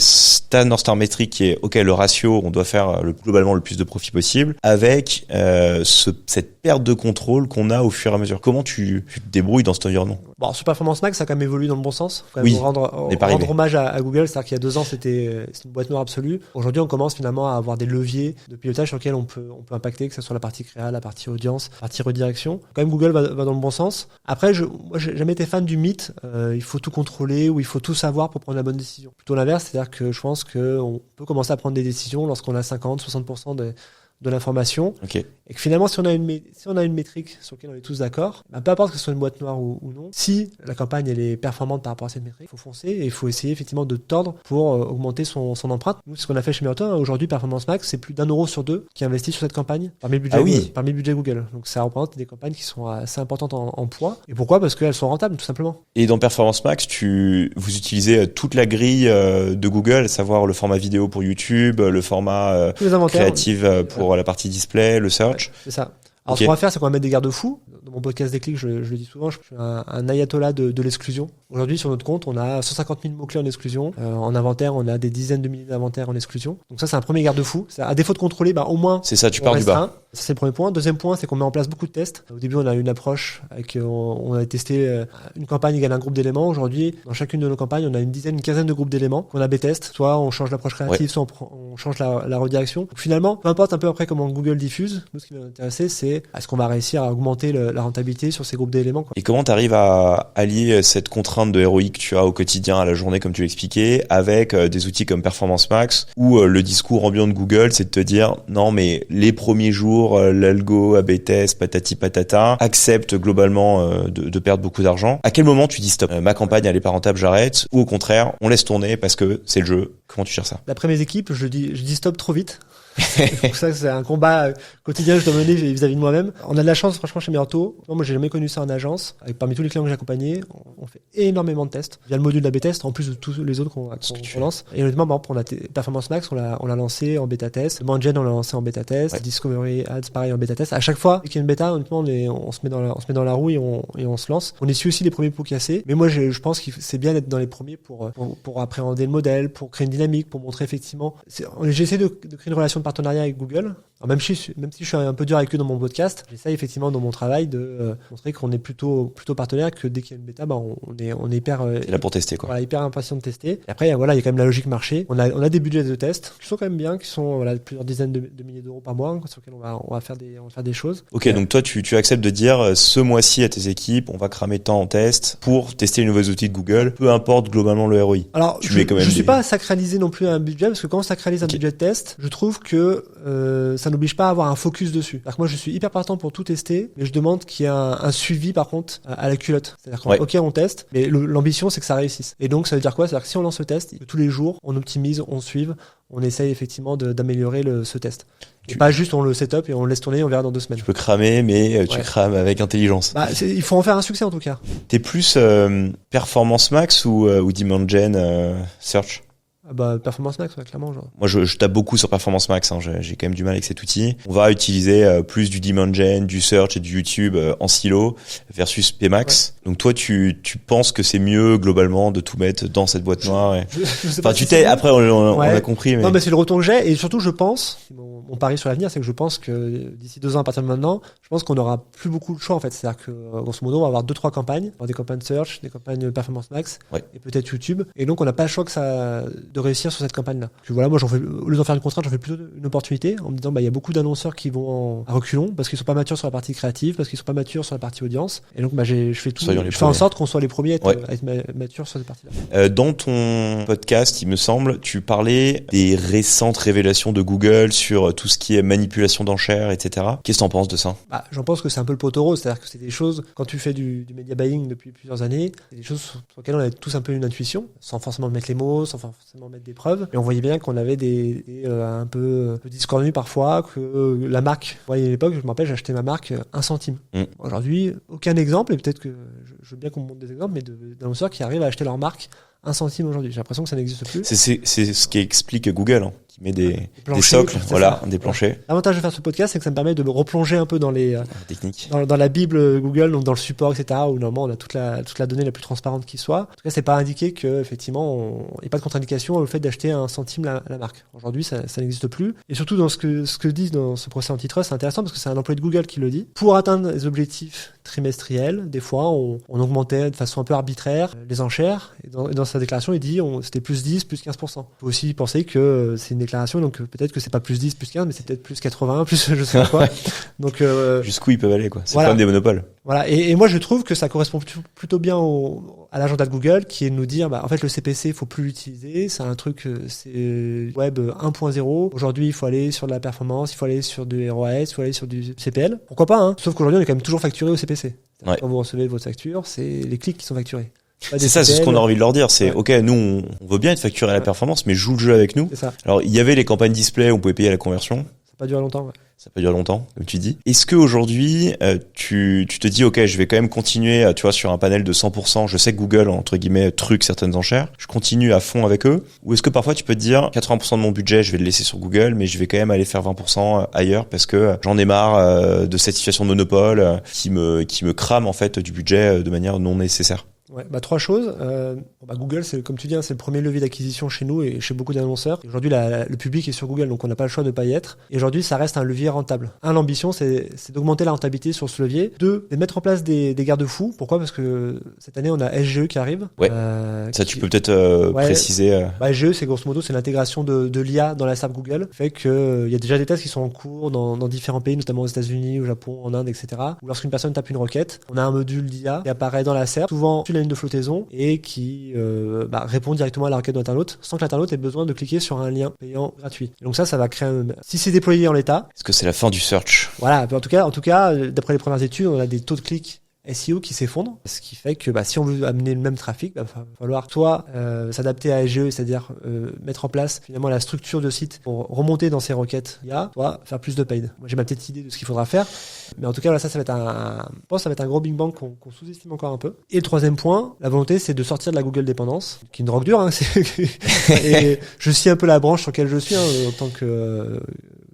ta North Star métrique qui est, ok, le ratio, on doit faire globalement le plus de profit possible, avec cette perte de contrôle qu'on a au fur et à mesure. Comment tu te débrouilles dans cet environnement? Bon, sur Performance Max, ça a quand même évolué dans le bon sens. Faut quand même rendre hommage à Google, c'est-à-dire qu'il y a 2 ans, c'était une boîte noire absolue. Aujourd'hui, on commence finalement à avoir des leviers de pilotage sur lesquels on peut impacter, que ce soit la partie créa, la partie audience, la partie redirection. Quand même, Google va dans le bon sens. Après, moi, j'ai jamais été fan du mythe. Il faut tout contrôler ou il faut tout savoir pour prendre la bonne décision. Plutôt l'inverse, c'est-à-dire que je pense qu'on peut commencer à prendre des décisions lorsqu'on a 50-60% de l'information. Okay. Et que finalement, si on a une métrique sur laquelle on est tous d'accord, peu importe que ce soit une boîte noire ou non, si la campagne elle est performante par rapport à cette métrique, il faut foncer et il faut essayer effectivement de tordre pour augmenter son empreinte. Nous, c'est ce qu'on a fait chez Meritor. Aujourd'hui, Performance Max, c'est plus d'€1 sur 2 qui est investi sur cette campagne parmi le budget Google. Donc ça représente des campagnes qui sont assez importantes en poids. Et pourquoi? Parce qu'elles sont rentables, tout simplement. Et dans Performance Max, vous utilisez toute la grille de Google, à savoir le format vidéo pour YouTube, le format créatif pour la partie display, le search. Ouais, c'est ça. Alors, ce qu'on va faire, c'est qu'on va mettre des garde-fous. Dans mon podcast Déclic, je le dis souvent, je suis un ayatollah de l'exclusion. Aujourd'hui, sur notre compte, on a 150 000 mots-clés en exclusion. En inventaire, on a des dizaines de milliers d'inventaires en exclusion. Donc ça, c'est un premier garde-fou. À défaut de contrôler, au moins... C'est ça, tu pars du bas. Ça, c'est le premier point. Deuxième point, c'est qu'on met en place beaucoup de tests. Au début, on a une approche avec, on a testé une campagne égale un groupe d'éléments. Aujourd'hui, dans chacune de nos campagnes, on a une quinzaine de groupes d'éléments qu'on a B-test. Soit on change l'approche créative, soit on change la redirection. Donc, finalement, peu importe un peu après comment Google diffuse, nous, ce qui nous intéresse, c'est est-ce qu'on va réussir à augmenter la rentabilité sur ces groupes d'éléments, quoi. Et comment tu arrives à allier cette contrainte de ROI que tu as au quotidien, à la journée, comme tu l'expliquais, avec des outils comme Performance Max, où le discours ambiant de Google, c'est de te dire, non, mais les premiers jours, l'algo, A/B test, patati patata, accepte globalement de perdre beaucoup d'argent. À quel moment tu dis stop, ma campagne, elle est pas rentable, j'arrête, ou au contraire, on laisse tourner parce que c'est le jeu? Comment tu gères ça? D'après mes équipes, je dis stop trop vite. Donc ça, c'est un combat quotidien que je dois mener vis-à-vis de moi-même. On a de la chance, franchement, chez Meritor. Moi, j'ai jamais connu ça en agence. Parmi tous les clients que j'ai accompagnés, on fait énormément de tests. Il y a le module d'A/B test, en plus de tous les autres qu'on lance. Et honnêtement, par exemple, on a Performance Max, on l'a lancé en bêta test. Mangen, on l'a lancé en bêta test. Ouais. Discovery Ads, pareil, en bêta test. À chaque fois qu'il y a une bêta, honnêtement, on se met dans la roue et on se lance. On essuie aussi les premiers pots cassés. Mais moi, je pense que c'est bien d'être dans les premiers pour appréhender le modèle, pour créer une dynamique, pour montrer effectivement. J'essaie de créer une relation de partenariat avec Google Alors même si je suis un peu dur avec eux dans mon podcast, j'essaie effectivement dans mon travail de montrer qu'on est plutôt partenaire, que dès qu'il y a une bêta, on est hyper T'es là pour tester, quoi. Voilà, hyper impatient de tester. Et après, voilà, il y a quand même la logique marché. On a des budgets de test qui sont quand même bien, qui sont plusieurs dizaines de milliers d'euros par mois, sur lesquels on va faire des choses. Ok, donc toi, tu acceptes de dire ce mois-ci à tes équipes, on va cramer tant en test pour tester les nouveaux outils de Google, peu importe globalement le ROI. Alors, je suis pas sacralisé non plus à un budget, parce que quand on sacralise un budget de test, je trouve que ça n'oblige pas à avoir un focus dessus. C'est-à-dire que moi, je suis hyper partant pour tout tester, mais je demande qu'il y ait un suivi, par contre, à la culotte. C'est-à-dire ok, on teste, mais l'ambition, c'est que ça réussisse. Et donc, ça veut dire quoi? C'est-à-dire que si on lance le test, tous les jours, on optimise, on suive, on essaye effectivement d'améliorer ce test. Et pas juste on le setup et on le laisse tourner, on verra dans 2 semaines. Tu peux cramer, mais tu crames avec intelligence. Il faut en faire un succès en tout cas. T'es plus Performance Max ou Demand Gen Search? Performance Max, clairement. Genre. Moi, je tape beaucoup sur Performance Max. J'ai quand même du mal avec cet outil. On va utiliser plus du Demand Gen, du Search et du YouTube en silo versus PMax. Ouais. Donc toi, tu penses que c'est mieux globalement de tout mettre dans cette boîte noire. Je sais pas. Après, on a compris. Mais... Non, mais c'est le retour que j'ai. Et surtout, je pense, mon pari sur l'avenir, c'est que je pense que d'ici 2 ans à partir de maintenant, je pense qu'on n'aura plus beaucoup de choix en fait. C'est-à-dire que grosso modo, on va avoir 2-3 campagnes, des campagnes Search, des campagnes Performance Max, et peut-être YouTube. Et donc, on n'a pas le choix de réussir sur cette campagne-là. Puis voilà, moi, au lieu d'en faire une contrainte, j'en fais plutôt une opportunité en me disant, il y a beaucoup d'annonceurs qui vont à reculons parce qu'ils sont pas matures sur la partie créative, parce qu'ils sont pas matures sur la partie audience. Et donc, je fais en sorte qu'on soit les premiers à être matures sur cette partie-là. Dans ton podcast, il me semble, tu parlais des récentes révélations de Google sur tout ce qui est manipulation d'enchères, etc. Qu'est-ce que t'en penses de ça? J'en pense que c'est un peu le poteau rose, c'est-à-dire que c'est des choses, quand tu fais du media buying depuis plusieurs années, c'est des choses sur lesquelles on a tous un peu une intuition, sans forcément mettre les mots, sans forcément mettre des preuves. Et on voyait bien qu'on avait des un peu discordus parfois, que la marque, à l'époque, je me rappelle, j'ai acheté ma marque 1 centime. Aujourd'hui, aucun exemple, et peut-être que je veux bien qu'on me montre des exemples, mais d'annonceurs qui arrivent à acheter leur marque 1 centime aujourd'hui. J'ai l'impression que ça n'existe plus. C'est ce qui explique Google, qui met des socles, des planchers. L'avantage de faire ce podcast, c'est que ça me permet de me replonger un peu dans les techniques, dans la Bible Google, donc dans le support, etc., où normalement on a toute la donnée la plus transparente qui soit. En tout cas, c'est pas indiqué que effectivement il n'y a pas de contre-indication au fait d'acheter 1 centime la marque. Aujourd'hui, ça n'existe plus. Et surtout dans ce que disent dans ce procès antitrust, c'est intéressant parce que c'est un employé de Google qui le dit. Pour atteindre les objectifs trimestriels, des fois on augmentait de façon un peu arbitraire les enchères. Et dans sa déclaration, il dit c'était plus 10, plus 15%. Il faut aussi penser que c'est une déclaration, donc peut-être que c'est pas plus 10, plus 15, mais c'est peut-être plus 80, plus je sais pas quoi. Donc jusqu'où ils peuvent aller, quoi. C'est comme des monopoles. Voilà. Et moi je trouve que ça correspond plutôt bien à l'agenda de Google, qui est de nous dire en fait le CPC il faut plus l'utiliser, c'est un truc, c'est web 1.0. Aujourd'hui il faut aller sur de la performance, il faut aller sur du ROAS, il faut aller sur du CPL. Pourquoi pas, hein. Sauf qu'aujourd'hui on est quand même toujours facturé au CPC. Quand vous recevez votre facture, c'est les clics qui sont facturés. C'est ça, c'est ce qu'on a envie de leur dire. C'est ok, nous on veut bien être facturé à la performance, mais joue le jeu avec nous. C'est ça. Alors il y avait les campagnes display, on pouvait payer à la conversion. Ça n'a pas duré longtemps. Ouais. Ça peut durer longtemps, comme tu dis. Est-ce que aujourd'hui tu te dis ok, je vais quand même continuer, tu vois, sur un panel de 100%. Je sais que Google entre guillemets truque certaines enchères. Je continue à fond avec eux. Ou est-ce que parfois tu peux te dire 80% de mon budget, je vais le laisser sur Google, mais je vais quand même aller faire 20% ailleurs parce que j'en ai marre de cette situation de monopole qui me crame en fait du budget de manière non nécessaire. Ouais, 3 choses. Google, c'est comme tu dis, c'est le premier levier d'acquisition chez nous et chez beaucoup d'annonceurs. Aujourd'hui, le public est sur Google, donc on n'a pas le choix de ne pas y être. Et aujourd'hui, ça reste un levier rentable. L'ambition, c'est d'augmenter la rentabilité sur ce levier. 2, de mettre en place des garde-fous. Pourquoi ? Parce que cette année, on a SGE qui arrive. Ouais. Tu peux peut-être préciser. SGE, c'est grosso modo, c'est l'intégration de l'IA dans la SAP Google. Ça fait que il y a déjà des tests qui sont en cours dans différents pays, notamment aux États-Unis, au Japon, en Inde, etc. Où lorsqu'une personne tape une requête, on a un module d'IA qui apparaît dans la SERP, souvent sur la ligne de flottaison, et qui répond directement à la requête de l'internaute sans que l'internaute ait besoin de cliquer sur un lien payant gratuit. Et donc ça va créer si c'est déployé en l'état. Est-ce que c'est la fin du search ? Voilà. En tout cas, d'après les premières études, on a des taux de clics SEO qui s'effondrent, ce qui fait que si on veut amener le même trafic, va falloir s'adapter à SGE, c'est-à-dire mettre en place finalement la structure de site pour remonter dans ces requêtes IA, faire plus de paid. Moi j'ai ma petite idée de ce qu'il faudra faire, mais en tout cas ça va être je pense que ça va être un gros big bang qu'on sous-estime encore un peu. Et le troisième point, la volonté, c'est de sortir de la Google dépendance, qui est une drogue dure, hein, et je scie un peu la branche sur laquelle je suis en tant que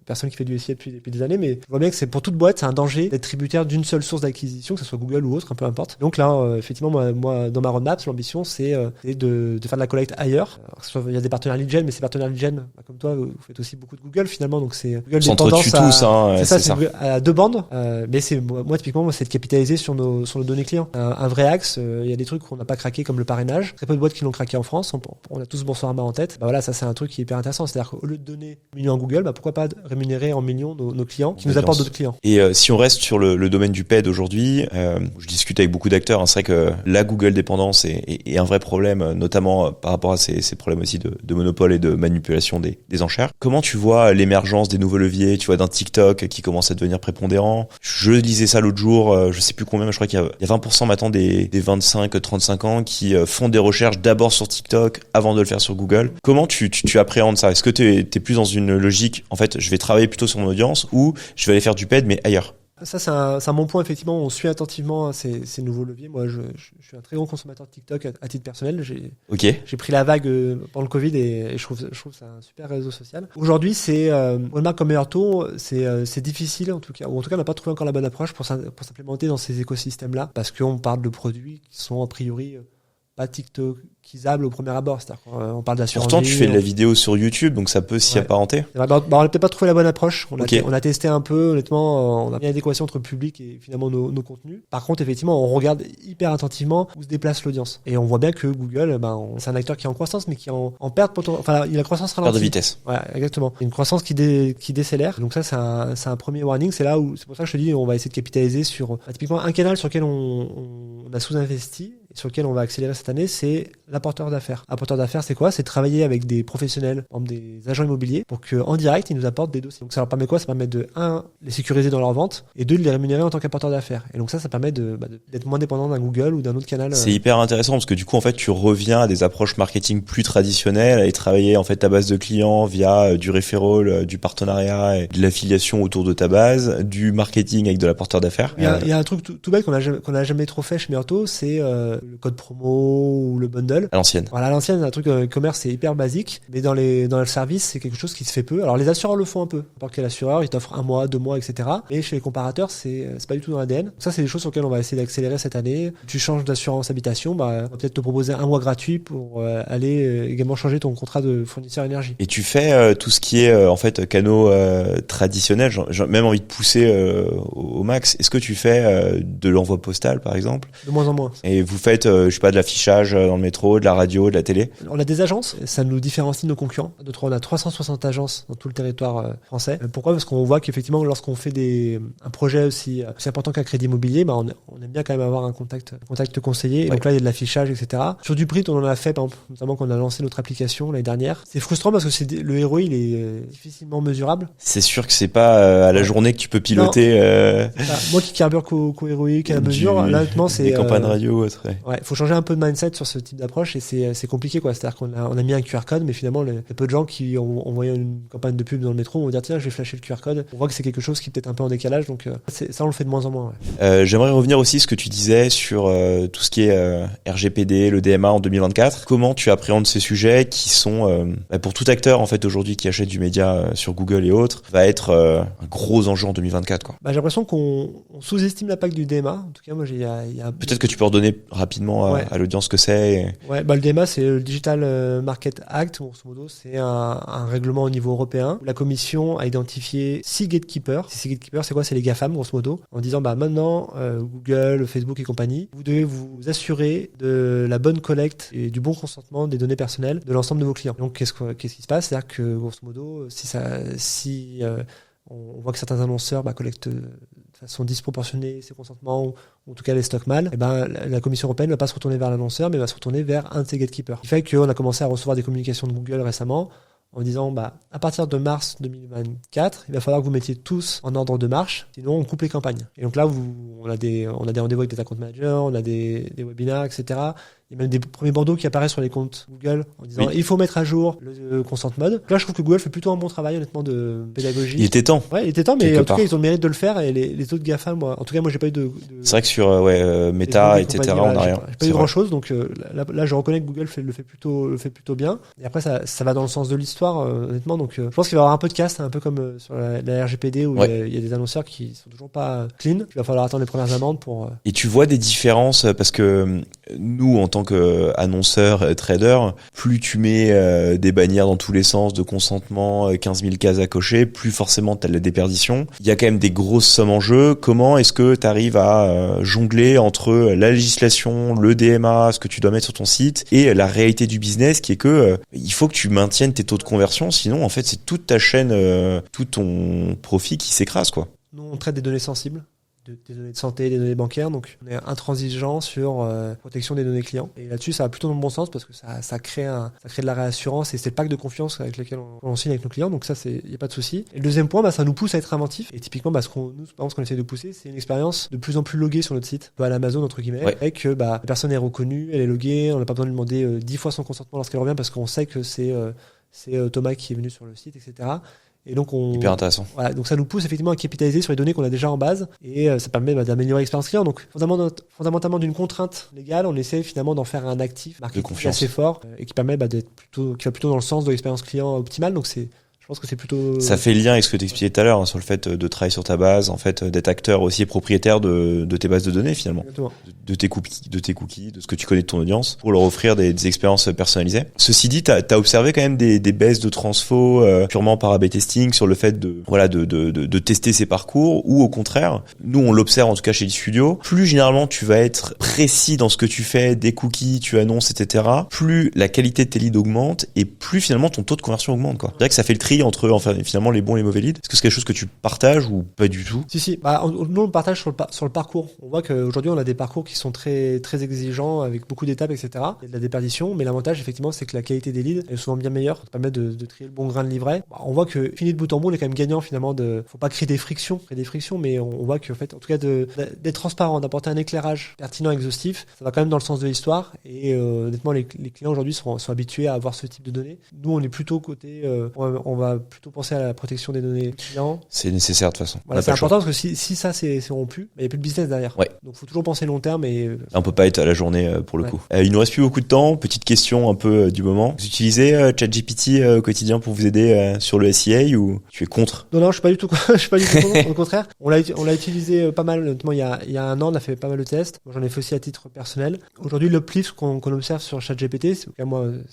personne qui fait du SEO depuis des années, mais je vois bien que c'est pour toute boîte, c'est un danger d'être tributaire d'une seule source d'acquisition, que ce soit Google ou autre, un peu importe. Donc là, effectivement, moi, dans ma roadmap, l'ambition, c'est de faire de la collecte ailleurs. Il y a des partenaires lead gen, mais ces partenaires lead gen, comme toi, vous faites aussi beaucoup de Google finalement, donc c'est Google s'entretuent tous, c'est ça, c'est à deux bandes. Mais c'est moi typiquement, c'est de capitaliser sur nos données clients. Un vrai axe. Il y a des trucs qu'on n'a pas craqué comme le parrainage. Très peu de boîtes qui l'ont craqué en France. On a tous Boursorama en tête. Bah voilà, ça c'est un truc qui est hyper intéressant. C'est-à-dire qu'au lieu de donner millions à Google, bah pourquoi pas rémunérer en millions nos clients qui nous apportent d'autres clients. Et si on reste sur le domaine du paid aujourd'hui, je discute avec beaucoup d'acteurs. C'est vrai que la Google dépendance est un vrai problème, notamment par rapport à ces problèmes aussi de monopole et de manipulation des enchères. Comment tu vois l'émergence des nouveaux leviers, tu vois, d'un TikTok qui commence à devenir prépondérant? Je lisais ça l'autre jour, je sais plus combien, mais je crois qu'il y a 20% maintenant des 25-35 ans qui font des recherches d'abord sur TikTok avant de le faire sur Google. Comment tu appréhendes ça? Est-ce que t'es plus dans une logique, en fait, je vais travailler plutôt sur mon audience, ou je vais aller faire du paid mais ailleurs? Ça, c'est un bon point, effectivement. On suit attentivement ces nouveaux leviers. Moi, je suis un très grand consommateur de TikTok à titre personnel. J'ai pris la vague pendant le Covid et je trouve ça un super réseau social. Aujourd'hui, pour une marque comme Meilleur Taux, c'est difficile, en tout cas. Ou en tout cas, on n'a pas trouvé encore la bonne approche pour s'implémenter dans ces écosystèmes-là. Parce qu'on parle de produits qui sont, a priori, pas TikTokisables au premier abord. C'est-à-dire qu'on parle d'assurance. Pourtant, tu fais de la vidéo sur YouTube, donc ça peut s'y apparenter. On n'a peut-être pas trouvé la bonne approche. On a testé un peu, honnêtement, on a mis l'adéquation entre le public et finalement nos contenus. Par contre, effectivement, on regarde hyper attentivement où se déplace l'audience. Et on voit bien que Google, c'est un acteur qui est en croissance, mais qui est en perte potentielle. Enfin, il a croissance ralentie. Perte de vitesse. Ouais, exactement. Une croissance qui décélère. Donc ça, c'est un premier warning. C'est pour ça que je te dis, on va essayer de capitaliser sur, typiquement, un canal sur lequel on a sous-investi, sur lequel on va accélérer cette année, c'est l'apporteur d'affaires. Apporteur d'affaires, c'est quoi? C'est travailler avec des professionnels, par exemple des agents immobiliers, pour qu'en direct, ils nous apportent des dossiers. Donc ça leur permet quoi? Ça permet de, les sécuriser dans leur vente, et de les rémunérer en tant qu'apporteur d'affaires. Et donc ça permet d'être moins dépendant d'un Google ou d'un autre canal. C'est hyper intéressant, parce que du coup, en fait, tu reviens à des approches marketing plus traditionnelles et travailler, en fait, ta base de clients via du referral, du partenariat et de l'affiliation autour de ta base, du marketing avec de l'apporteur d'affaires. Il y a un truc tout bête qu'on a jamais trop fait chez Meilleur, c'est le code promo ou le bundle. À l'ancienne. Voilà, à l'ancienne, un truc e-commerce, c'est hyper basique, mais dans le service, c'est quelque chose qui se fait peu. Alors les assureurs le font un peu. N'importe quel assureur, il t'offre 1 mois, 2 mois, etc. Mais chez les comparateurs, c'est pas du tout dans l'ADN. Donc ça, c'est des choses sur lesquelles on va essayer d'accélérer cette année. Tu changes d'assurance habitation, on va peut-être te proposer 1 mois gratuit pour aller également changer ton contrat de fournisseur énergie. Et tu fais tout ce qui est en fait canaux traditionnels. J'ai même envie de pousser au max. Est-ce que tu fais de l'envoi postal, par exemple? De moins en moins. Et vous faites, je sais pas, de l'affichage dans le métro, de la radio, de la télé? On a des agences, ça nous différencie de nos concurrents. On a 360 agences dans tout le territoire français. Pourquoi? Parce qu'on voit qu'effectivement, lorsqu'on fait un projet aussi important qu'un crédit immobilier, on aime bien quand même avoir un contact conseiller. Et donc là, il y a de l'affichage, etc. Sur du prix, on en a fait, par exemple, notamment quand on a lancé notre application l'année dernière. C'est frustrant parce que le ROI, il est difficilement mesurable. C'est sûr que c'est pas à la journée que tu peux piloter. Moi qui carbure qu'au ROI, qu'à la mesure, là, honnêtement, c'est des campagnes radio. Ouais, faut changer un peu de mindset sur ce type d'approche et c'est compliqué, quoi. C'est-à-dire qu'on a mis un QR code, mais finalement, il y a peu de gens qui ont envoyé une campagne de pub dans le métro vont dire tiens, je vais flasher le QR code. On voit que c'est quelque chose qui est peut-être un peu en décalage, donc ça, on le fait de moins en moins. Ouais. J'aimerais revenir aussi ce que tu disais sur tout ce qui est RGPD, le DMA en 2024. Comment tu appréhendes ces sujets qui sont, pour tout acteur en fait aujourd'hui qui achète du média sur Google et autres, va être un gros enjeu en 2024, quoi. J'ai l'impression qu'on sous-estime l'impact du DMA. En tout cas, moi, il y a... Peut-être que tu peux redonner rapidement à l'audience ce que c'est. Ouais, le DMA, c'est le Digital Market Act. Grosso modo, c'est un règlement au niveau européen où la Commission a identifié 6 gatekeepers. Ces 6 gatekeepers, c'est quoi? C'est les GAFAM, grosso modo, en disant maintenant, Google, Facebook et compagnie, vous devez vous assurer de la bonne collecte et du bon consentement des données personnelles de l'ensemble de vos clients. Donc, qu'est-ce qui se passe? C'est-à-dire que, grosso modo, si on voit que certains annonceurs collectent de façon disproportionnée ces consentements ou en tout cas les stockent mal, la Commission européenne ne va pas se retourner vers l'annonceur mais va se retourner vers un de ces gatekeepers. Ce qui fait qu'on a commencé à recevoir des communications de Google récemment en disant à partir de mars 2024, il va falloir que vous mettiez tous en ordre de marche, sinon on coupe les campagnes. Et donc là, on a des rendez-vous avec des account managers, on a des webinars, etc. Il y a même des premiers bandeaux qui apparaissent sur les comptes Google en disant il faut mettre à jour le consent mode. Là, je trouve que Google fait plutôt un bon travail, honnêtement, de pédagogie. Il était temps. Ouais, il était temps, mais en tout cas, ils ont le mérite de le faire et les autres GAFA, moi, j'ai pas eu de... C'est vrai que sur Meta, etc., on n'a rien. J'ai pas eu grand chose, donc là, je reconnais que Google le fait plutôt bien. Et après, ça va dans le sens de l'histoire, honnêtement. Donc, je pense qu'il va y avoir un podcast, un peu comme sur la RGPD où il y a des annonceurs qui sont toujours pas clean. Il va falloir attendre les premières amendes pour... Et tu vois des différences parce que nous, en tant qu'annonceurs, traders, plus tu mets des bannières dans tous les sens de consentement, 15 000 cases à cocher, plus forcément t'as de la déperdition. Il y a quand même des grosses sommes en jeu. Comment est-ce que tu arrives à jongler entre la législation, le DMA, ce que tu dois mettre sur ton site et la réalité du business qui est que il faut que tu maintiennes tes taux de conversion, sinon en fait c'est toute ta chaîne, tout ton profit qui s'écrase, quoi. Nous, on traite des données sensibles, des données de santé, des données bancaires, donc on est intransigeant sur protection des données clients. Et là-dessus, ça va plutôt dans le bon sens parce que ça crée de la réassurance et c'est le pacte de confiance avec lequel on signe avec nos clients. Donc ça, il y a pas de souci. Et le deuxième point, ça nous pousse à être inventif. Et typiquement, ce qu'on essaie de pousser, c'est une expérience de plus en plus loguée sur notre site, à l'Amazon entre guillemets, et que la personne est reconnue, elle est loguée, on n'a pas besoin de lui demander 10 fois son consentement lorsqu'elle revient parce qu'on sait que c'est Thomas qui est venu sur le site, etc. Et donc hyper intéressant. Voilà, donc ça nous pousse effectivement à capitaliser sur les données qu'on a déjà en base et ça permet d'améliorer l'expérience client. Donc fondamentalement d'une contrainte légale, on essaie finalement d'en faire un actif marketing assez fort et qui permet qui va plutôt dans le sens de l'expérience client optimale. Donc je pense que c'est plutôt... Ça fait lien avec ce que tu expliquais tout à l'heure, sur le fait de travailler sur ta base, en fait, d'être acteur aussi et propriétaire de tes bases de données, finalement. Exactement. De tes cookies, de ce que tu connais de ton audience, pour leur offrir des expériences personnalisées. Ceci dit, t'as observé quand même des baisses de transfo, purement par A/B testing, sur le fait de tester ces parcours, ou au contraire, nous, on l'observe en tout cas chez Studio, plus généralement tu vas être précis dans ce que tu fais, des cookies, tu annonces, etc., plus la qualité de tes leads augmente, et plus finalement ton taux de conversion augmente, quoi. Je dirais que ça fait le tri entre finalement les bons et les mauvais leads. Est-ce que c'est quelque chose que tu partages ou pas du tout? Si. Nous on partage sur le parcours. On voit qu'aujourd'hui on a des parcours qui sont très très exigeants avec beaucoup d'étapes, etc. Il y a de la déperdition, mais l'avantage effectivement c'est que la qualité des leads est souvent bien meilleure. Ça permet de trier le bon grain de livret. On voit que fini de bout en bout on est quand même gagnant finalement. Faut pas créer des frictions, mais on voit que en fait en tout cas d'être transparent, d'apporter un éclairage pertinent, exhaustif, ça va quand même dans le sens de l'histoire. Et honnêtement les clients aujourd'hui sont habitués à avoir ce type de données. Nous on est plutôt côté, on va plutôt penser à la protection des données clients. C'est nécessaire de toute façon. Voilà, c'est important parce que si ça c'est rompu, il n'y a plus de business derrière. Ouais. Donc faut toujours penser long terme et on peut pas être à la journée pour le coup. Il nous reste plus beaucoup de temps. Petite question un peu du moment. Vous utilisez ChatGPT au quotidien pour vous aider sur le SEA ou tu es contre? Non, je suis pas du tout contre. Au contraire, on l'a utilisé pas mal. Notamment il y a un an, on a fait pas mal de tests. Moi, j'en ai fait aussi à titre personnel. Aujourd'hui, l'uplift qu'on observe sur ChatGPT, c'est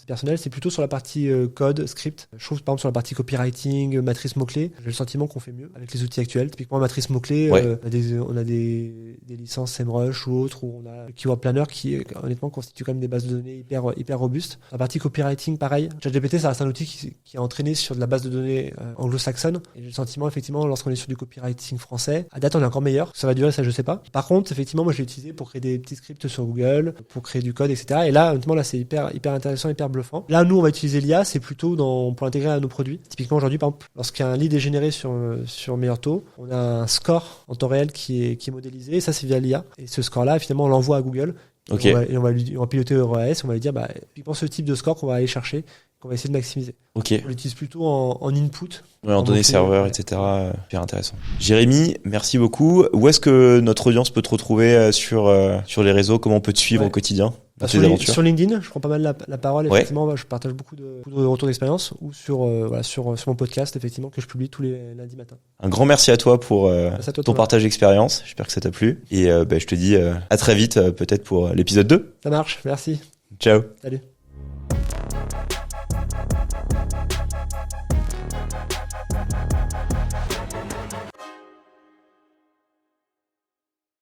personnel, c'est plutôt sur la partie code, script. Je trouve par exemple sur la partie copywriting, matrice mots-clés, j'ai le sentiment qu'on fait mieux avec les outils actuels. Typiquement, matrice mots-clés, on a des licences SEMrush ou autres, où on a Keyword Planner qui, honnêtement, constitue quand même des bases de données hyper robustes. La partie copywriting, pareil. ChatGPT, ça reste un outil qui est entraîné sur de la base de données anglo-saxonne. Et j'ai le sentiment, effectivement, lorsqu'on est sur du copywriting français, à date, on est encore meilleur. Ça va durer, ça, je sais pas. Par contre, effectivement, moi, je l'ai utilisé pour créer des petits scripts sur Google, pour créer du code, etc. Et là, honnêtement, c'est hyper intéressant, hyper bluffant. Là, nous, on va utiliser l'IA, c'est plutôt pour l'intégrer à nos produits. Typiquement, aujourd'hui, par exemple, lorsqu'un lead est généré sur Meilleur Taux, on a un score en temps réel qui est modélisé, et ça, c'est via l'IA. Et ce score-là, finalement, on l'envoie à Google. Okay. Et on va piloter EuroAS, on va lui dire, typiquement, ce type de score qu'on va aller chercher, qu'on va essayer de maximiser. Ok. On l'utilise plutôt en input. En données serveurs, etc. Hyper intéressant. Jérémy, merci beaucoup. Où est-ce que notre audience peut te retrouver sur les réseaux? Comment on peut te suivre au quotidien dans tes aventures? Sur LinkedIn, je prends pas mal la parole. Effectivement, je partage beaucoup de retours d'expérience, ou sur mon podcast, effectivement, que je publie tous les lundis matins. Un grand merci à toi pour ton partage d'expérience. J'espère que ça t'a plu. Et je te dis à très vite, peut-être pour l'épisode 2. Ça marche, merci. Ciao. Salut.